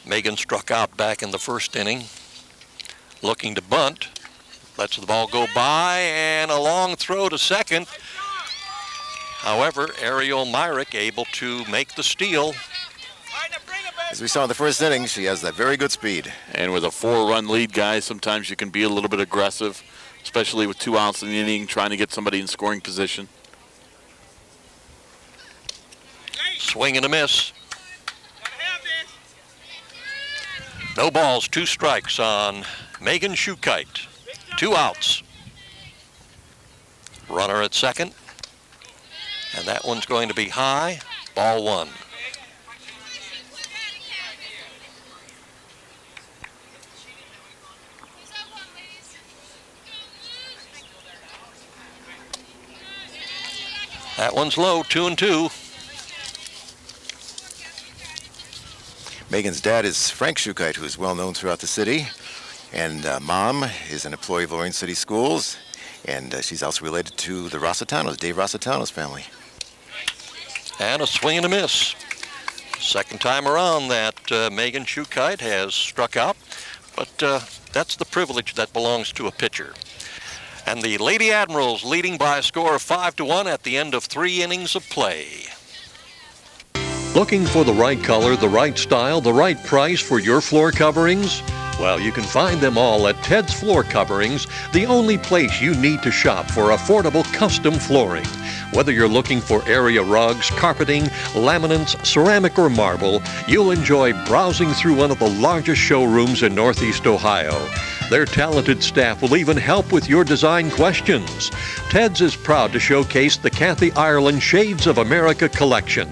Megan struck out back in the first inning, looking to bunt. Lets the ball go by, and a long throw to second. However, Ariel Myrick able to make the steal. As we saw in the first inning, she has that very good speed. And with a 4-run lead, guys, sometimes you can be a little bit aggressive, especially with 2 outs in the inning, trying to get somebody in scoring position. Swing and a miss. No balls, 2 strikes on Megan Schukite. 2 outs. Runner at second. And that one's going to be high. Ball 1. That one's low, 2-2. Megan's dad is Frank Schukite, who is well known throughout the city. And mom is an employee of Lorain City Schools. And she's also related to the Rossitanos, Dave Rossitano's family. And a swing and a miss. Second time around that Megan Schukite has struck out. But that's the privilege that belongs to a pitcher. And the Lady Admirals leading by a score of 5-1 at the end of 3 innings of play. Looking for the right color, the right style, the right price for your floor coverings? Well, you can find them all at Ted's Floor Coverings, the only place you need to shop for affordable custom flooring. Whether you're looking for area rugs, carpeting, laminates, ceramic, or marble, you'll enjoy browsing through one of the largest showrooms in Northeast Ohio. Their talented staff will even help with your design questions. Ted's is proud to showcase the Kathy Ireland Shades of America collection.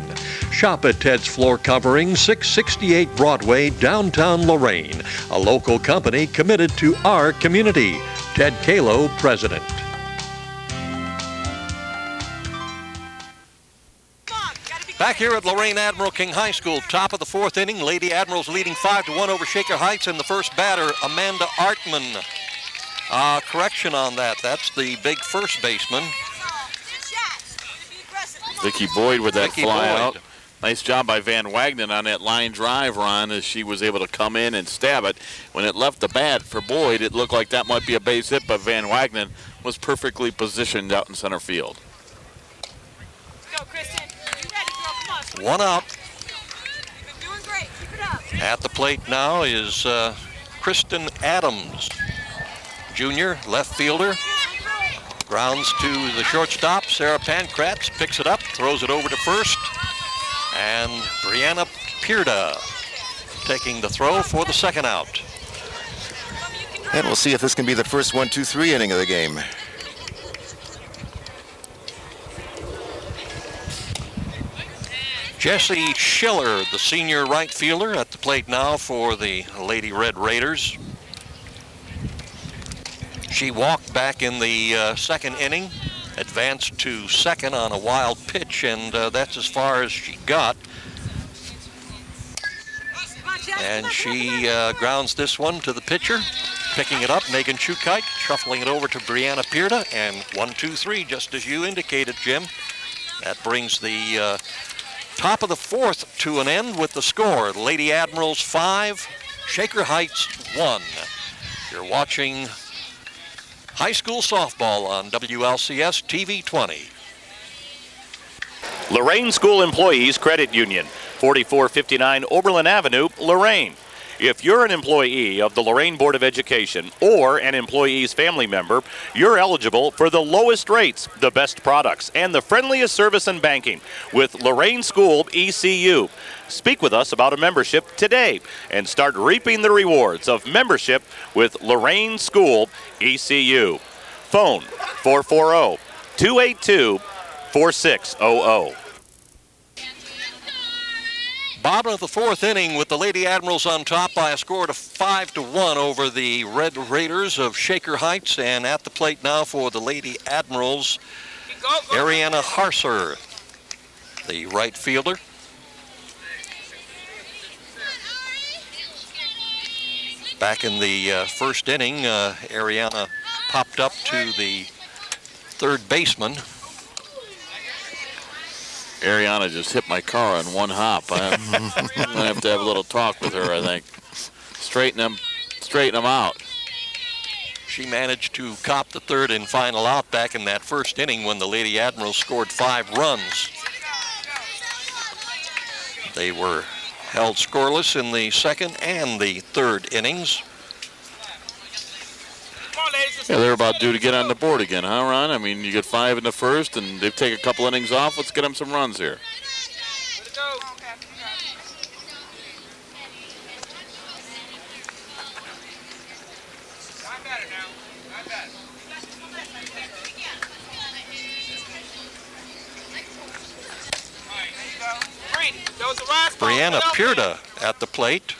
Shop at Ted's Floor Covering, 668 Broadway, downtown Lorain, a local company committed to our community. Ted Kalo, President. Back here at Lorain Admiral King High School, top of the 4th inning, Lady Admirals leading 5-1 over Shaker Heights, and the first batter, Amanda Artman. Correction on that. That's the big first baseman. Vicki Boyd with that Vicki fly Boyd. out. Nice job by Van Wagenen on that line drive, Ron, as she was able to come in and stab it. When it left the bat for Boyd, it looked like that might be a base hit, but Van Wagenen was perfectly positioned out in center field. Go, Kristin. You ready, girl? Come on. 1 out. You've been doing great. Keep it up. At the plate now is Kristin Adams, junior left fielder. Grounds to the shortstop. Sarah Pankratz picks it up, throws it over to first. And Brianna Pierda taking the throw for the second out. And we'll see if this can be the first 1-2-3 inning of the game. Jessie Schiller, the senior right fielder, at the plate now for the Lady Red Raiders. She walked back in the second inning, advanced to second on a wild pitch, and that's as far as she got. And she grounds this one to the pitcher, picking it up, Megan Schukite, shuffling it over to Brianna Pierda, and 1-2-3, just as you indicated, Jim. That brings the top of the 4th to an end with the score. Lady Admirals 5, Shaker Heights 1. You're watching high school softball on WLCS TV 20. Lorain School Employees Credit Union, 4459 Oberlin Avenue, Lorain. If you're an employee of the Lorain Board of Education or an employee's family member, you're eligible for the lowest rates, the best products, and the friendliest service and banking with Lorain School ECU. Speak with us about a membership today and start reaping the rewards of membership with Lorain School ECU. Phone 440-282-4600. Bottom of the fourth inning with the Lady Admirals on top by a score of 5-1 over the Red Raiders of Shaker Heights. And at the plate now for the Lady Admirals, Ariana Harser, the right fielder. Back in the first inning, Ariana popped up to the third baseman. Ariana just hit my car on one hop. I'm going to have a little talk with her, I think. Straighten them out. She managed to cop the third and final out back in that first inning when the Lady Admirals scored 5 runs. They were held scoreless in the second and the third innings. Yeah, they're about due to get on the board again, huh, Ron? I mean, you get 5 in the first, and they've taken a couple innings off. Let's get them some runs here. Brianna Pierda at the plate.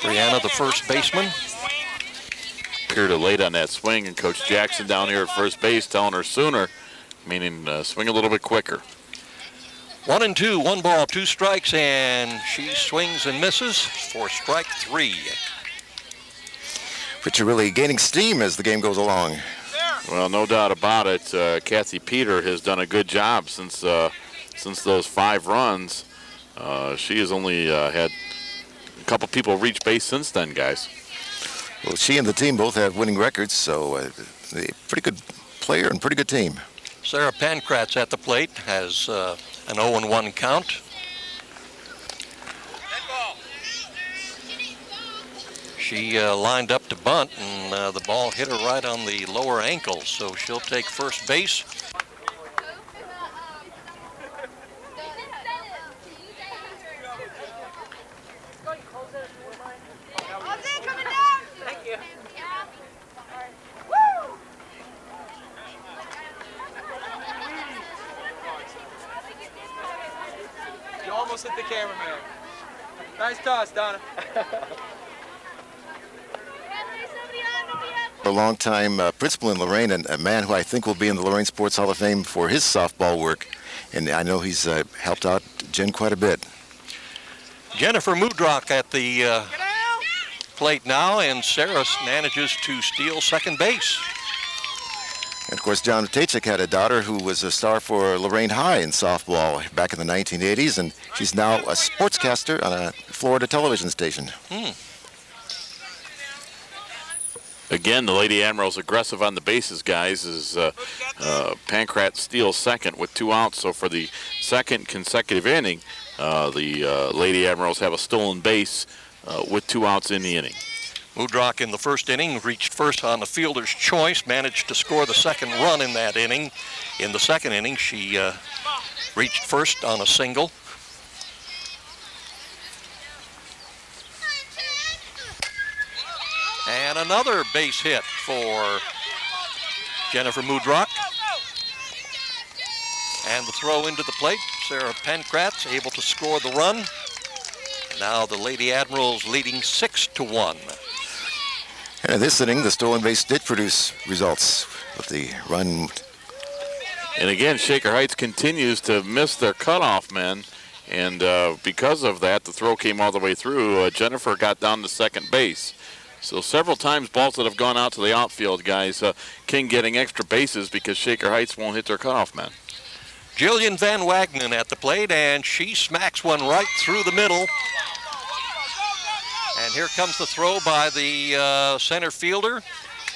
Brianna, the first baseman. Pierda late on that swing, and Coach Jackson down here at first base telling her sooner, meaning swing a little bit quicker. 1-2, 1 ball, 2 strikes, and she swings and misses for strike 3. But you're really gaining steam as the game goes along. Well, no doubt about it. Kathy Peter has done a good job since those 5 runs. She has only had a couple people reach base since then, guys. Well, she and the team both have winning records, so pretty good player and pretty good team. Sarah Pankratz at the plate has an 0-1 count. She lined up to bunt, and the ball hit her right on the lower ankle, so she'll take first base. You almost hit the cameraman. Nice toss, Donna. A long-time principal in Lorain, and a man who I think will be in the Lorain Sports Hall of Fame for his softball work. And I know he's helped out Jen quite a bit. Jennifer Mudrock at the plate now, and Sarah manages to steal second base. And of course, John Tachik had a daughter who was a star for Lorain High in softball back in the 1980s, and she's now a sportscaster on a Florida television station. Again, the Lady Admirals aggressive on the bases, guys, as Pankratz steals second with 2 outs. So for the second consecutive inning, the Lady Admirals have a stolen base with 2 outs in the inning. Mudrock in the first inning reached first on the fielder's choice, managed to score the second run in that inning. In the second inning, she reached first on a single. And another base hit for Jennifer Mudrock. And the throw into the plate, Sarah Pankratz able to score the run. Now the Lady Admirals leading 6-1. And in this inning, the stolen base did produce results with the run. And again, Shaker Heights continues to miss their cutoff men. And because of that, the throw came all the way through. Jennifer got down to second base. So several times balls that have gone out to the outfield, guys, King getting extra bases because Shaker Heights won't hit their cutoff man. Jillian Van Wagenen at the plate, and she smacks one right through the middle. And here comes the throw by the center fielder.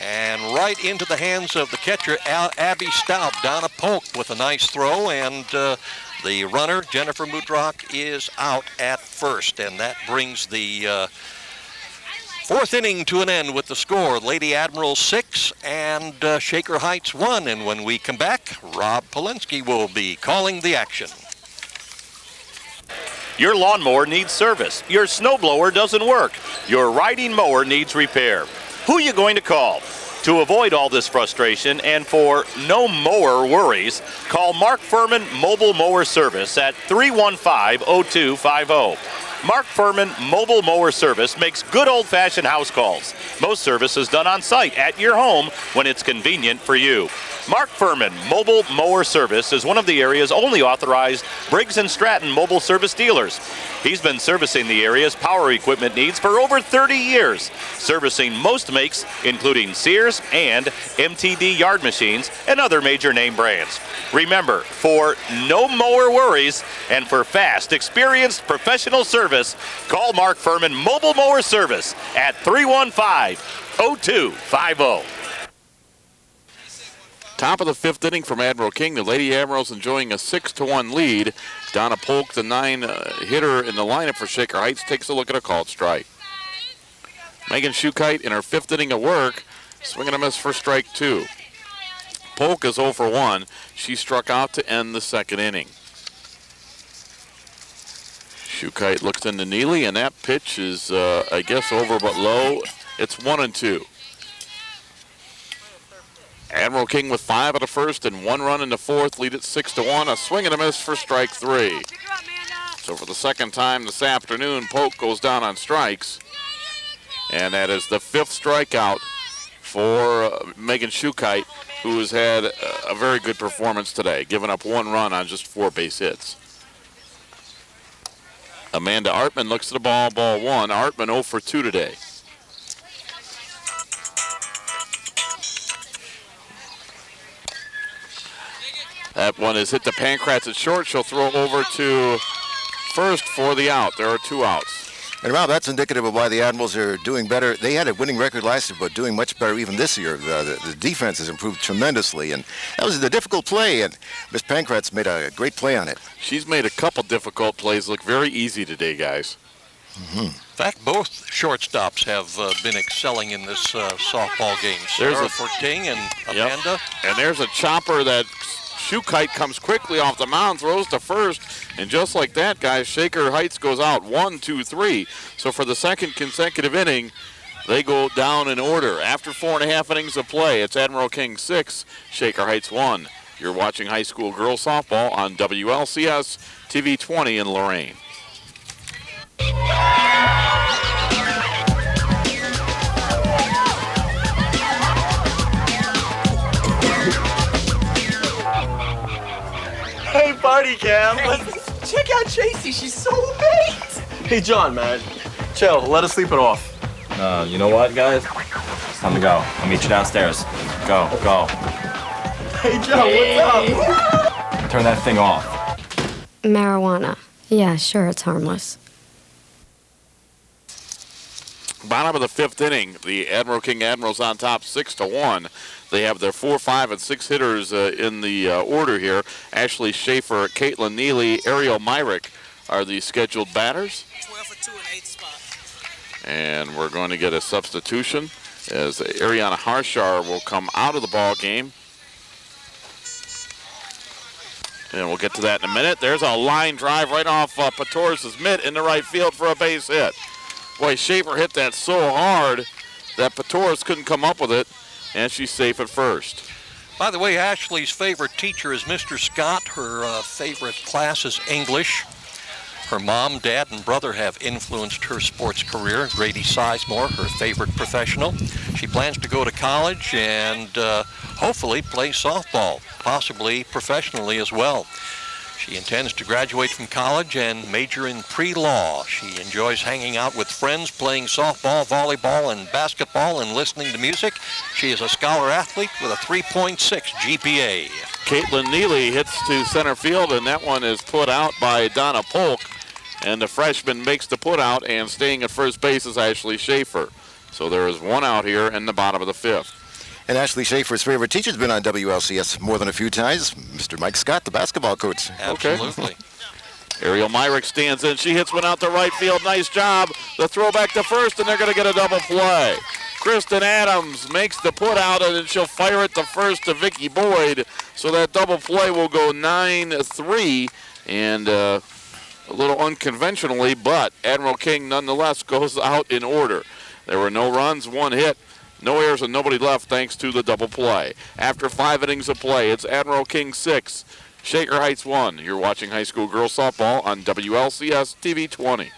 And right into the hands of the catcher, Abby Staub. Donna Polk with a nice throw. And the runner, Jennifer Mudrock, is out at first. And that brings the fourth inning to an end with the score. Lady Admiral 6 and Shaker Heights 1. And when we come back, Rob Polinsky will be calling the action. Your lawnmower needs service. Your snowblower doesn't work. Your riding mower needs repair. Who are you going to call? To avoid all this frustration and for no mower worries, call Mark Furman Mobile Mower Service at 315-0250. Mark Furman Mobile Mower Service makes good old-fashioned house calls. Most service is done on site at your home when it's convenient for you. Mark Furman Mobile Mower Service is one of the area's only authorized Briggs & Stratton mobile service dealers. He's been servicing the area's power equipment needs for over 30 years, servicing most makes, including Sears and MTD yard machines and other major name brands. Remember, for no mower worries and for fast, experienced professional service, call Mark Furman Mobile Mower Service at 315-0250. Top of the fifth inning from Admiral King. The Lady Admirals enjoying a 6-1 lead. Donna Polk, the 9-hitter in the lineup for Shaker Heights, takes a look at a called strike. Megan Schukite in her fifth inning of work, swinging a miss for strike 2. Polk is 0 for 1. She struck out to end the second inning. Schukite looks into Neely, and that pitch is, I guess, over but low. It's 1-2. Admiral King with 5 out of first and 1 run in the fourth, lead at 6-1. A swing and a miss for strike 3. So for the second time this afternoon, Polk goes down on strikes. And that is the 5th strikeout for Megan Schukite, who has had a very good performance today, giving up 1 run on just 4 base hits. Amanda Artman looks at the ball, ball 1. Artman 0 for 2 today. That one is hit to Pankratz at short. She'll throw over to first for the out. There are 2 outs. And Rob, that's indicative of why the Admirals are doing better. They had a winning record last year, but doing much better even this year. The defense has improved tremendously, and that was a difficult play, and Miss Pankratz made a great play on it. She's made a couple difficult plays look very easy today, guys. In fact, both shortstops have been excelling in this softball game. Sarah for King and Amanda. Yep. And there's a chopper that Schukite comes quickly off the mound, throws to first, and just like that, guys, Shaker Heights goes out 1, 2, 3. So for the second consecutive inning, they go down in order. After 4.5 innings of play, it's Admiral King 6, Shaker Heights 1. You're watching high school girls softball on WLCS TV 20 in Lorain. Hey, party cam. Check out Tracy. She's so great. Hey, John, man. Chill. Let us sleep it off. You know what, guys? It's time to go. I'll meet you downstairs. Go, go. Hey, Joe, what's up? Turn that thing off. Marijuana. Yeah, sure, it's harmless. Bottom of the 5th inning, the Admiral King Admirals on top 6-1. They have their 4, 5, and 6 hitters in the order here. Ashley Schaeffer, Caitlin Neely, Ariel Myrick are the scheduled batters. 12 for 2 in 8th spot. And we're going to get a substitution as Ariana Harshar will come out of the ball game. And we'll get to that in a minute. There's a line drive right off Patoris' mitt in the right field for a base hit. Boy, Schaeffer hit that so hard that Patoris couldn't come up with it, and she's safe at first. By the way, Ashley's favorite teacher is Mr. Scott. Her favorite class is English. Her mom, dad, and brother have influenced her sports career. Grady Sizemore, her favorite professional. She plans to go to college and hopefully play softball, possibly professionally as well. She intends to graduate from college and major in pre-law. She enjoys hanging out with friends, playing softball, volleyball, and basketball, and listening to music. She is a scholar athlete with a 3.6 GPA. Caitlin Neely hits to center field, and that one is put out by Donna Polk. And the freshman makes the put out, and staying at first base is Ashley Schaeffer. So there is one out here in the bottom of the 5th. And Ashley Schaeffer's favorite teacher's been on WLCS more than a few times, Mr. Mike Scott, the basketball coach. Absolutely. Ariel Myrick stands in. She hits one out to right field. Nice job. The throw back to first, and they're going to get a double play. Kristin Adams makes the put out, and then she'll fire it to first to Vicki Boyd. So that double play will go 9-3, and a little unconventionally, but Admiral King nonetheless goes out in order. There were no runs, one hit, no errors, and nobody left thanks to the double play. After 5 innings of play, it's Admiral King 6, Shaker Heights 1. You're watching high school girls softball on WLCS TV 20.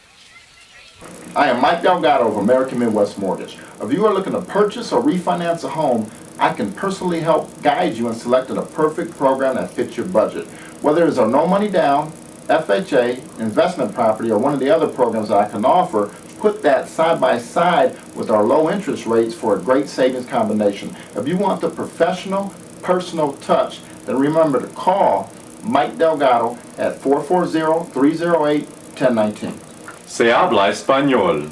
I am Mike Delgado of American Midwest Mortgage. If you are looking to purchase or refinance a home, I can personally help guide you in selecting a perfect program that fits your budget. Whether it's a no money down, FHA, investment property, or one of the other programs that I can offer, put that side by side with our low interest rates for a great savings combination. If you want the professional, personal touch, then remember to call Mike Delgado at 440-308-1019. Se habla español.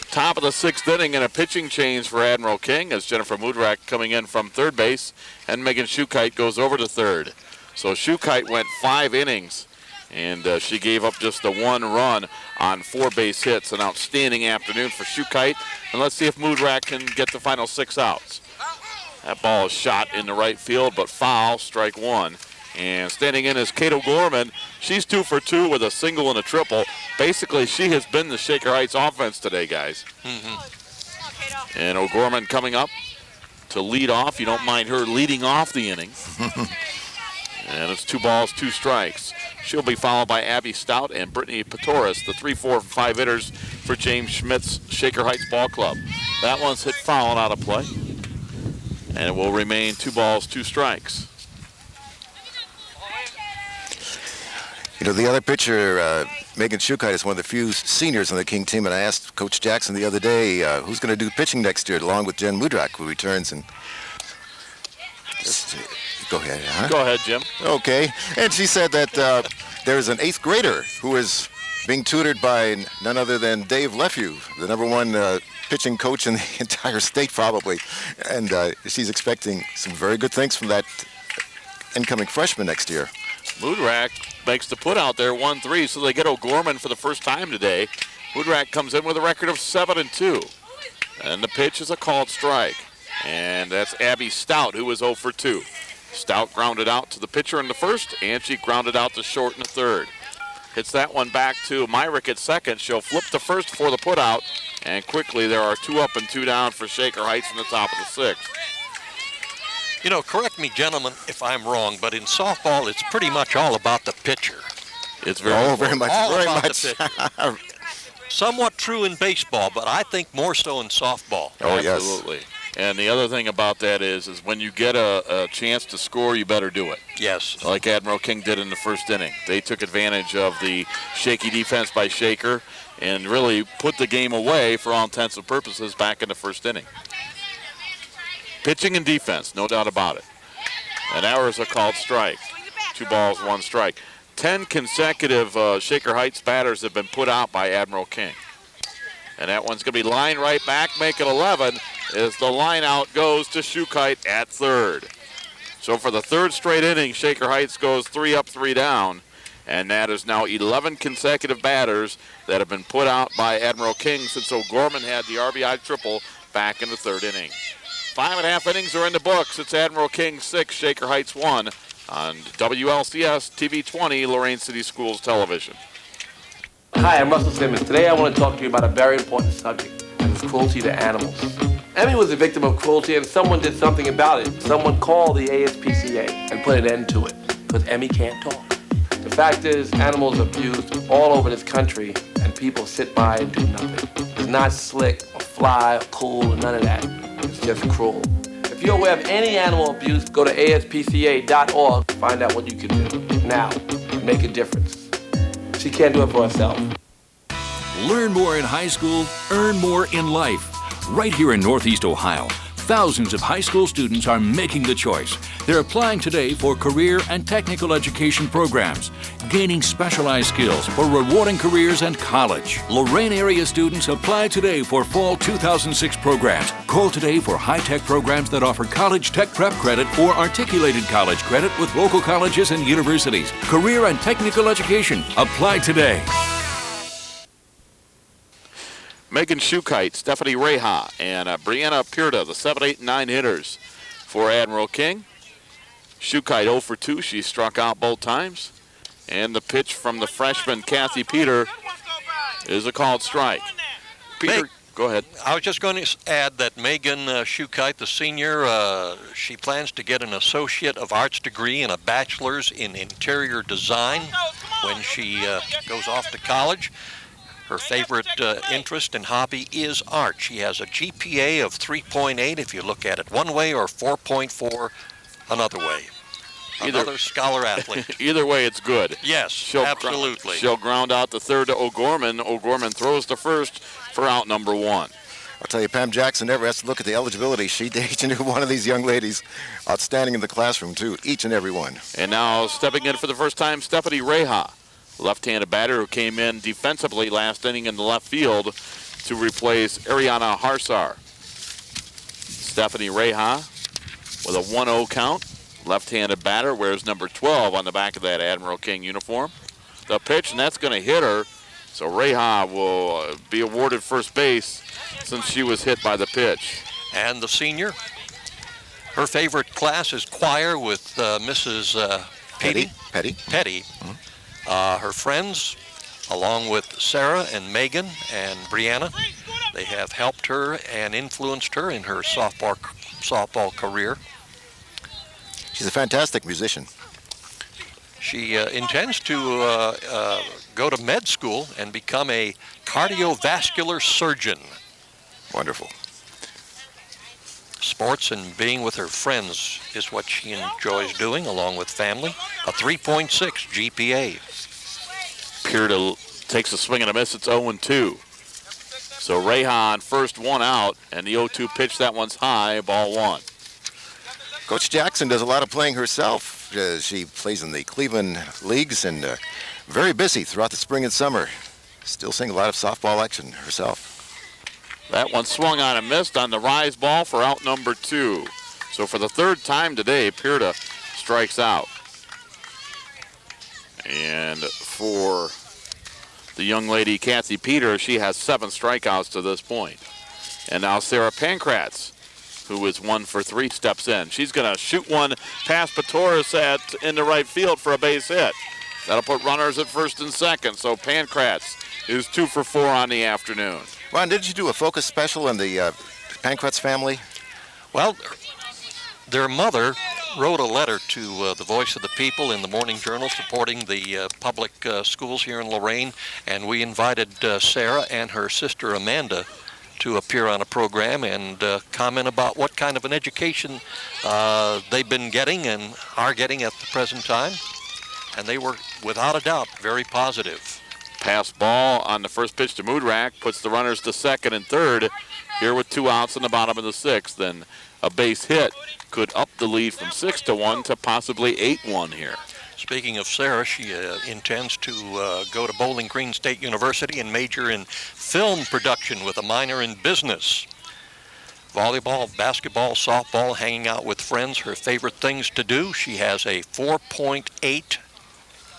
Top of the 6th inning and a pitching change for Admiral King as Jennifer Mudrak coming in from third base, and Megan Shukite goes over to third. So Shukite went 5 innings, and she gave up just the 1 run on 4 base hits. An outstanding afternoon for Shukite, and let's see if Mudrak can get the final 6 outs. That ball is shot in the right field, but foul, strike 1. And standing in is Kate O'Gorman. She's 2 for 2 with a single and a triple. Basically, she has been the Shaker Heights offense today, guys. And O'Gorman coming up to lead off. You don't mind her leading off the inning. And it's 2 balls, 2 strikes. She'll be followed by Abby Stout and Brittany Patoris, the 3, 4, 5 hitters for James Schmidt's Shaker Heights Ball Club. That one's hit foul and out of play. And it will remain 2 balls, 2 strikes. You know, the other pitcher, Megan Shukite, is one of the few seniors on the King team, and I asked Coach Jackson the other day who's going to do pitching next year, along with Jen Mudrak, who returns. And go ahead. Huh? Go ahead, Jim. Okay. And she said that there's an 8th grader who is being tutored by none other than Dave Lefew, the #1 pitching coach in the entire state, probably. And she's expecting some very good things from that incoming freshman next year. Mudrak makes the put out there 1-3, so they get O'Gorman for the first time today. Mudrak comes in with a record of 7-2. And the pitch is a called strike. And that's Abby Stout, who was 0 for 2. Stout grounded out to the pitcher in the first, and she grounded out to short in the third. Hits that one back to Myrick at second. She'll flip to first for the put out. And quickly there are 2 up and 2 down for Shaker Heights in the top of the 6th. You know, correct me, gentlemen, if I'm wrong, but in softball, it's pretty much all about the pitcher. It's very much. Somewhat true in baseball, but I think more so in softball. Oh, yes. Absolutely. And the other thing about that is when you get a chance to score, you better do it. Yes. Like Admiral King did in the first inning. They took advantage of the shaky defense by Shaker and really put the game away for all intents and purposes back in the first inning. Pitching and defense, no doubt about it. And ours a called strike. 2 balls, 1 strike. 10 consecutive Shaker Heights batters have been put out by Admiral King. And that one's going to be lined right back, make it 11, as the line out goes to Shukite at third. So for the 3rd straight inning, Shaker Heights goes 3 up, 3 down. And that is now 11 consecutive batters that have been put out by Admiral King since O'Gorman had the RBI triple back in the 3rd inning. 5.5 innings are in the books. It's Admiral King 6, Shaker Heights 1 on WLCS TV 20, Lorain City Schools Television. Hi, I'm Russell Simmons. Today I want to talk to you about a very important subject, and it's cruelty to animals. Emmy was a victim of cruelty, and someone did something about it. Someone called the ASPCA and put an end to it, because Emmy can't talk. The fact is, animals are abused all over this country, and people sit by and do nothing. It's not slick or fly or cool or none of that. It's just cruel. If you're aware of any animal abuse, go to ASPCA.org to find out what you can do now to make a difference. She can't do it for herself. Learn more in high school, earn more in life. Right here in Northeast Ohio, thousands of high school students are making the choice. They're applying today for career and technical education programs. gaining specialized skills for rewarding careers and college. Lorain area students apply today for fall 2006 programs. Call today for high-tech programs that offer college tech prep credit or articulated college credit with local colleges and universities. Career and technical education. Apply today. Megan Shukite, Stephanie Reha, and Brianna Pirta, the 7, 8, and 9 hitters for Admiral King. Shukite 0 for 2. She struck out both times. And the pitch from the freshman, Kathy Peter, is a called strike. Peter, go ahead. I was just going to add that Megan Shukite, the senior, she plans to get an Associate of Arts degree and a bachelor's in interior design when she goes off to college. Her favorite interest and hobby is art. She has a GPA of 3.8 if you look at it one way, or 4.4 another way. Another scholar athlete. Either way, it's good. Yes, absolutely. She'll ground out the third to O'Gorman. O'Gorman throws to first for out number 1. I'll tell you, Pam Jackson never has to look at the eligibility sheet. Each and every one of these young ladies, outstanding in the classroom, too. Each and every one. And now stepping in for the first time, Stephanie Reha, left-handed batter who came in defensively last inning in the left field to replace Ariana Harsar. Stephanie Reha with a 1-0 count. Left-handed batter, wears number 12 on the back of that Admiral King uniform. The pitch, and that's going to hit her. So Reha will be awarded first base since she was hit by the pitch. And the senior, her favorite class is choir with Mrs. Petty. Mm-hmm. Her friends, along with Sarah and Megan and Brianna, they have helped her and influenced her in her softball career. She's a fantastic musician. She intends to go to med school and become a cardiovascular surgeon. Wonderful. Sports and being with her friends is what she enjoys doing, along with family. A 3.6 GPA. Pirta takes a swing and a miss. It's 0-2. So Reha on first, 1 out, and the 0-2 pitch, that one's high, ball 1. Coach Jackson does a lot of playing herself. She plays in the Cleveland leagues and very busy throughout the spring and summer. Still seeing a lot of softball action herself. That one swung on and missed on the rise ball for out number 2. So for the third time today, Pirta strikes out. And for the young lady, Kathy Peter, she has 7 strikeouts to this point. And now Sarah Pankratz, who is 1 for 3, steps in. She's going to shoot one past Patoris in the right field for a base hit. That'll put runners at first and second. So Pankratz is 2 for 4 on the afternoon. Ron, did you do a focus special on the Pankratz family? Well, their mother wrote a letter to the Voice of the People in the Morning Journal supporting the public schools here in Lorain, and we invited Sarah and her sister Amanda to appear on a program and comment about what kind of an education they've been getting and are getting at the present time. And they were, without a doubt, very positive. Pass ball on the first pitch to Mudrak puts the runners to second and third. Here with 2 outs in the bottom of the 6th. And a base hit could up the lead from 6-1 to possibly 8-1 here. Speaking of Sarah, she intends to go to Bowling Green State University and major in film production with a minor in business. Volleyball, basketball, softball, hanging out with friends, her favorite things to do. She has a 4.8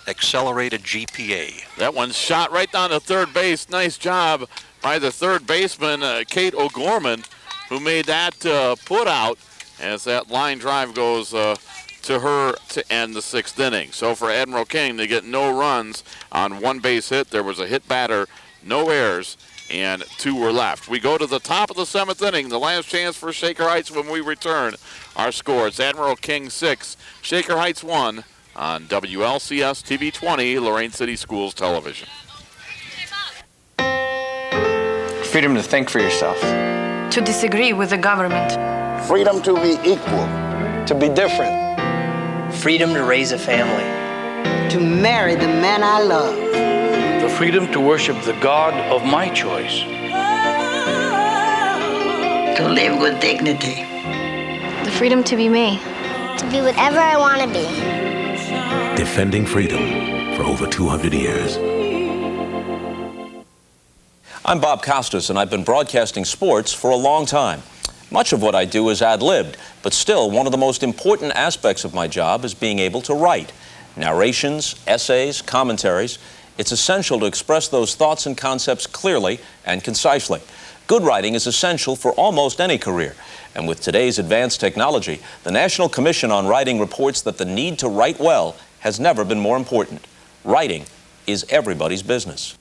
accelerated GPA. That one's shot right down to third base. Nice job by the third baseman, Kate O'Gorman, who made that put out as that line drive goes to her to end the 6th inning. So for Admiral King, they get no runs on 1 base hit. There was a hit batter, no errors, and 2 were left. We go to the top of the 7th inning, the last chance for Shaker Heights when we return. Our score, it's Admiral King 6, Shaker Heights 1 on WLCS TV 20, Lorain City Schools Television. Freedom to think for yourself. To disagree with the government. Freedom to be equal. To be different. Freedom to raise a family. To marry the man I love. The freedom to worship the God of my choice. To live with dignity. The freedom to be me. To be whatever I want to be. Defending freedom for over 200 years. I'm Bob Costas, and I've been broadcasting sports for a long time. Much of what I do is ad-libbed, but still one of the most important aspects of my job is being able to write. Narrations, essays, commentaries. It's essential to express those thoughts and concepts clearly and concisely. Good writing is essential for almost any career. And with today's advanced technology, the National Commission on Writing reports that the need to write well has never been more important. Writing is everybody's business.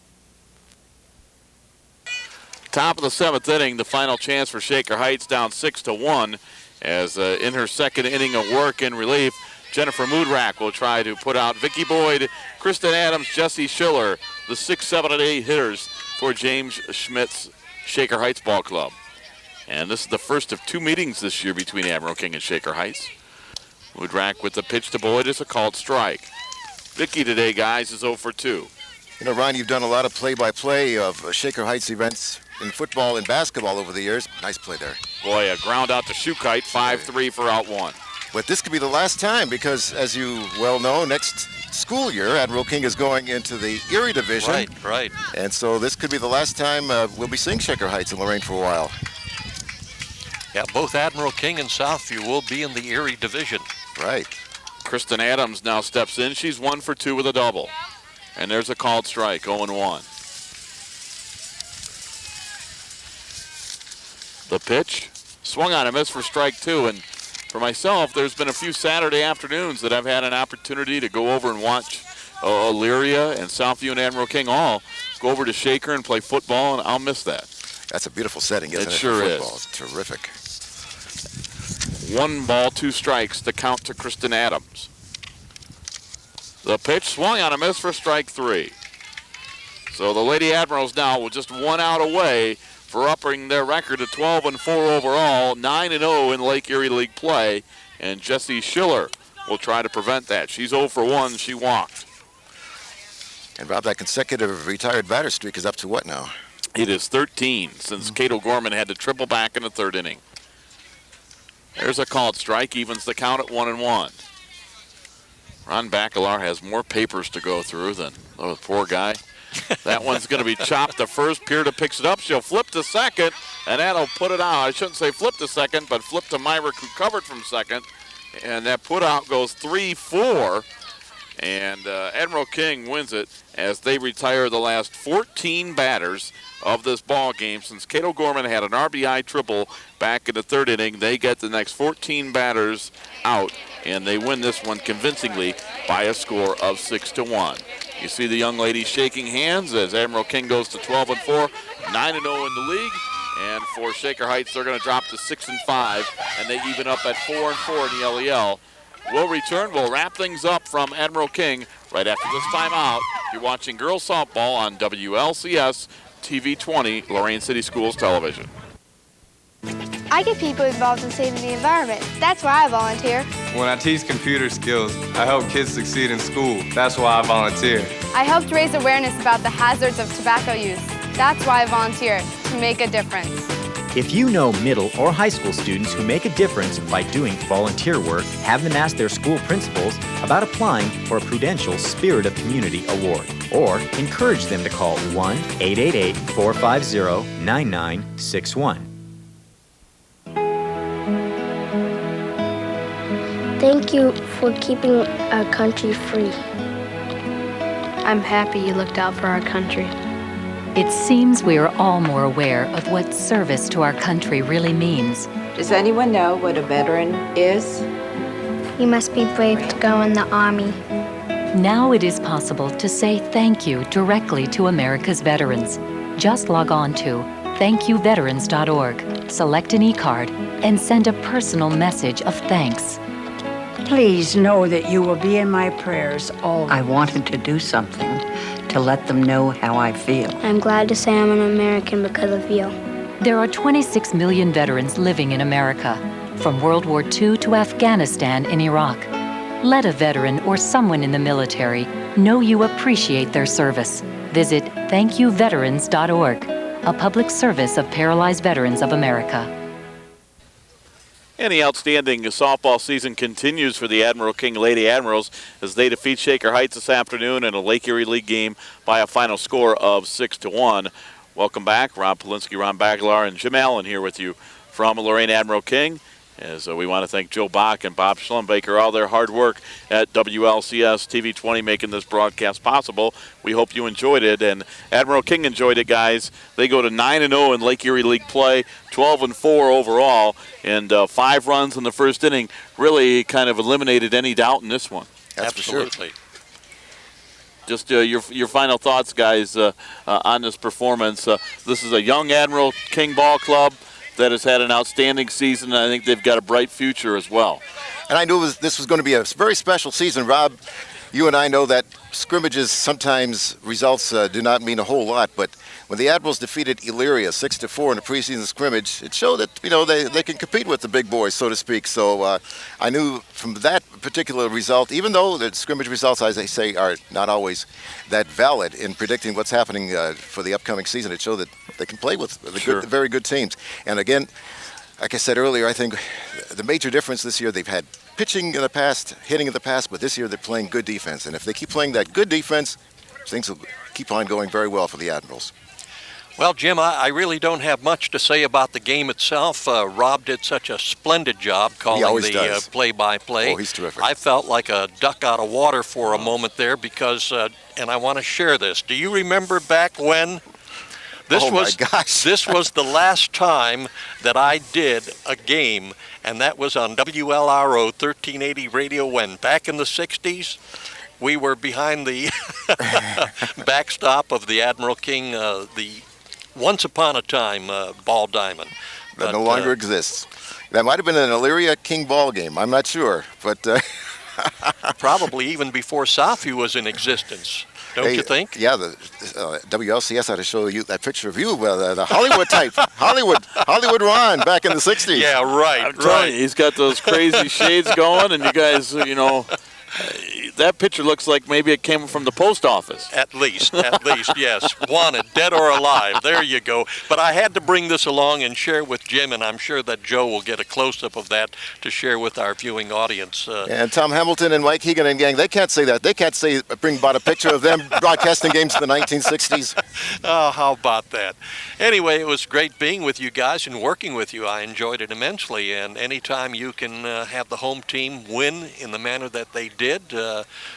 Top of the 7th inning, the final chance for Shaker Heights, down 6-1, as in her second inning of work in relief, Jennifer Moodrack will try to put out Vicki Boyd, Kristin Adams, Jessie Schiller, the 6, 7, and 8 hitters for James Schmidt's Shaker Heights Ball Club. And this is the first of 2 meetings this year between Admiral King and Shaker Heights. Moodrack with the pitch to Boyd is a called strike. Vicki today, guys, is 0 for 2. You know, Ron, you've done a lot of play-by-play of Shaker Heights events in football and basketball over the years. Nice play there. Boy, a ground out to Shukite, 5-3 for out 1. But this could be the last time because, as you well know, next school year, Admiral King is going into the Erie division. Right. And so this could be the last time we'll be seeing Shaker Heights in Lorain for a while. Yeah, both Admiral King and Southview will be in the Erie division. Right. Kristin Adams now steps in. She's 1 for 2 with a double. And there's a called strike, 0-1. The pitch, swung on a miss for strike 2. And for myself, there's been a few Saturday afternoons that I've had an opportunity to go over and watch Elyria and Southview and Admiral King all go over to Shaker and play football, and I'll miss that. That's a beautiful setting, isn't it? It sure is. It's terrific. 1 ball, 2 strikes to count to Kristin Adams. The pitch swung on a miss for strike 3. So the Lady Admirals now with just 1 out away for upping their record to 12-4 overall, 9-0 in Lake Erie League play, and Jessie Schiller will try to prevent that. She's 0 for 1. She walked. And Bob, that consecutive retired batter streak is up to what now? It is 13 since Cato Gorman had to triple back in the 3rd inning. There's a called strike, evens the count at 1-1. Ron Bacalar has more papers to go through than the poor guy. That one's going to be chopped to first. Pierta picks it up. She'll flip to second, and that'll put it out. I shouldn't say flip to second, but flip to Myrick, who covered from second. And that put out goes 3-4. And Admiral King wins it as they retire the last 14 batters of this ball game. Since Cato Gorman had an RBI triple back in the 3rd inning, they get the next 14 batters out, and they win this one convincingly by a score of 6-1. You see the young ladies shaking hands as Admiral King goes to 12-4, 9-0 in the league. And for Shaker Heights, they're going to drop to 6-5, and they even up at 4-4 in the LEL. We'll return. We'll wrap things up from Admiral King right after this timeout. You're watching girls softball on WLCS TV 20, Lorain City Schools Television. I get people involved in saving the environment. That's why I volunteer. When I teach computer skills, I help kids succeed in school. That's why I volunteer. I helped raise awareness about the hazards of tobacco use. That's why I volunteer, to make a difference. If you know middle or high school students who make a difference by doing volunteer work, have them ask their school principals about applying for a Prudential Spirit of Community Award, or encourage them to call 1-888-450-9961. Thank you for keeping our country free. I'm happy you looked out for our country. It seems we are all more aware of what service to our country really means. Does anyone know what a veteran is? You must be brave to go in the Army. Now it is possible to say thank you directly to America's veterans. Just log on to thankyouveterans.org, select an e-card, and send a personal message of thanks. Please know that you will be in my prayers always. I wanted to do something to let them know how I feel. I'm glad to say I'm an American because of you. There are 26 million veterans living in America, from World War II to Afghanistan and Iraq. Let a veteran or someone in the military know you appreciate their service. Visit thankyouveterans.org, a public service of Paralyzed Veterans of America. And the outstanding softball season continues for the Admiral King Lady Admirals as they defeat Shaker Heights this afternoon in a Lake Erie League game by a final score of 6-1. Welcome back. Rob Polinsky, Ron Baglar, and Jim Allen here with you from Lorain Admiral King. As we want to thank Joe Bach and Bob Schlumbaker, all their hard work at WLCS TV 20 making this broadcast possible. We hope you enjoyed it, and Admiral King enjoyed it, guys. They go to 9-0 in Lake Erie League play, 12-4 overall, and 5 runs in the first inning really kind of eliminated any doubt in this one. That's Absolutely. For sure. Just your final thoughts, guys, on this performance. This is a young Admiral King ball club that has had an outstanding season, and I think they've got a bright future as well. And I knew this was going to be a very special season. Rob, you and I know that scrimmages sometimes results do not mean a whole lot, but when the Admirals defeated Elyria 6-4 in a preseason scrimmage, it showed that they can compete with the big boys, so to speak. So I knew from that particular result, even though the scrimmage results, as I say, are not always that valid in predicting what's happening for the upcoming season, it showed that they can play with the very good teams. And again, like I said earlier, I think the major difference this year, they've had pitching in the past, hitting in the past, but this year they're playing good defense. And if they keep playing that good defense, things will keep on going very well for the Admirals. Well, Jim, I really don't have much to say about the game itself. Rob did such a splendid job calling the play-by-play. Oh, he's terrific. I felt like a duck out of water for a moment there because, and I want to share this. Do you remember back when? Oh my gosh. This was the last time that I did a game, and that was on WLRO 1380 radio when, back in the 60s, we were behind the backstop of the Admiral King, the once upon a time ball diamond. That no longer exists. That might have been an Elyria King ball game. I'm not sure, but probably even before Safi was in existence. Don't you think? Yeah, the WLCS had to show you that picture of you, the Hollywood type, Hollywood Ron back in the 60s. Yeah, right. I'm telling you, he's got those crazy shades going, and you guys, that picture looks like maybe it came from the post office. At least, yes. Wanted, dead or alive. There you go. But I had to bring this along and share with Jim, and I'm sure that Joe will get a close-up of that to share with our viewing audience. And Tom Hamilton and Mike Hegan and gang, they can't say that. They can't say bring about a picture of them broadcasting games in the 1960s. Oh, how about that? Anyway, it was great being with you guys and working with you. I enjoyed it immensely, and anytime you can have the home team win in the manner that they did,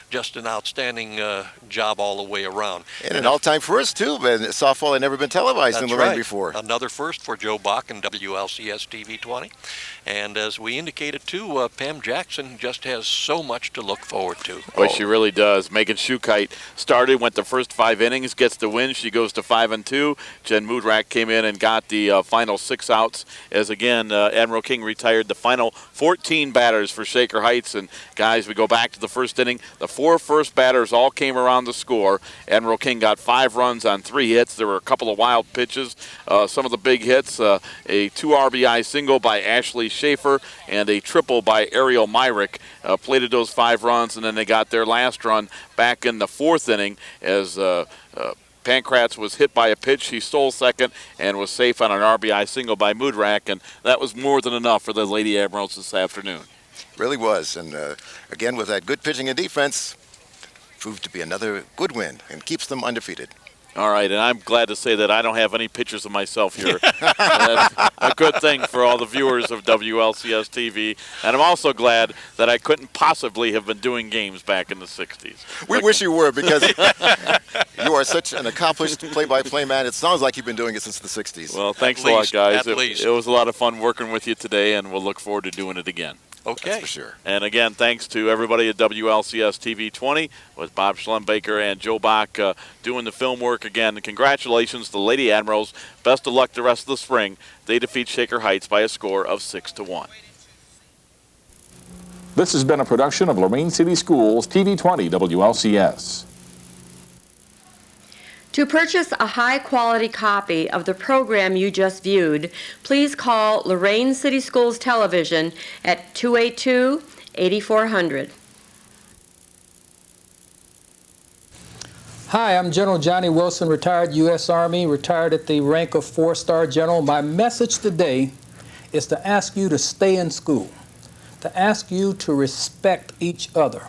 just an outstanding job all the way around. And an all-time first, too. Softball had never been televised in Lorain before. Another first for Joe Bach and WLCS TV 20. And as we indicated, too, Pam Jackson just has so much to look forward to. Boy, she really does. Megan Shukite started, went the first 5 innings, gets the win. She goes to 5-2. Jen Mudrack came in and got the final 6 outs as, again, Admiral King retired the final 14 batters for Shaker Heights. And, guys, we go back to the first inning. The 4 first batters all came around the score. Admiral King got 5 runs on 3 hits. There were a couple of wild pitches. Some of the big hits, a 2 RBI single by Ashley Schaeffer and a triple by Ariel Myrick plated those 5 runs, and then they got their last run back in the 4th inning as Pankratz was hit by a pitch. He stole second and was safe on an RBI single by Mudrack, and that was more than enough for the Lady Admirals this afternoon. Really was, and again, with that good pitching and defense, proved to be another good win and keeps them undefeated. All right, and I'm glad to say that I don't have any pictures of myself here. That's a good thing for all the viewers of WLCS TV. And I'm also glad that I couldn't possibly have been doing games back in the 60s. We wish you were, because you are such an accomplished play-by-play man. It sounds like you've been doing it since the 60s. Well, thanks a lot, guys. It was a lot of fun working with you today, and we'll look forward to doing it again. Okay. That's for sure. And again, thanks to everybody at WLCS TV 20 with Bob Schlumbaker and Joe Bach doing the film work again. And congratulations to the Lady Admirals. Best of luck the rest of the spring. They defeat Shaker Heights by a score of 6-1. This has been a production of Lorain City Schools TV 20 WLCS. To purchase a high-quality copy of the program you just viewed, please call Lorain City Schools Television at 282-8400. Hi, I'm General Johnny Wilson, retired U.S. Army, retired at the rank of 4-star general. My message today is to ask you to stay in school, to ask you to respect each other,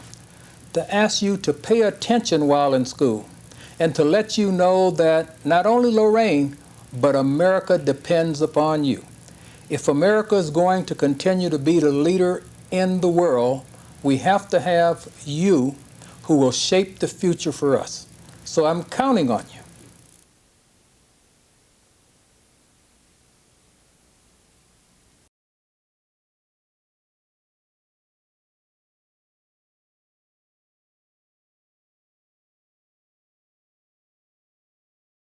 to ask you to pay attention while in school, and to let you know that not only Lorain, but America depends upon you. If America is going to continue to be the leader in the world, we have to have you who will shape the future for us. So I'm counting on you.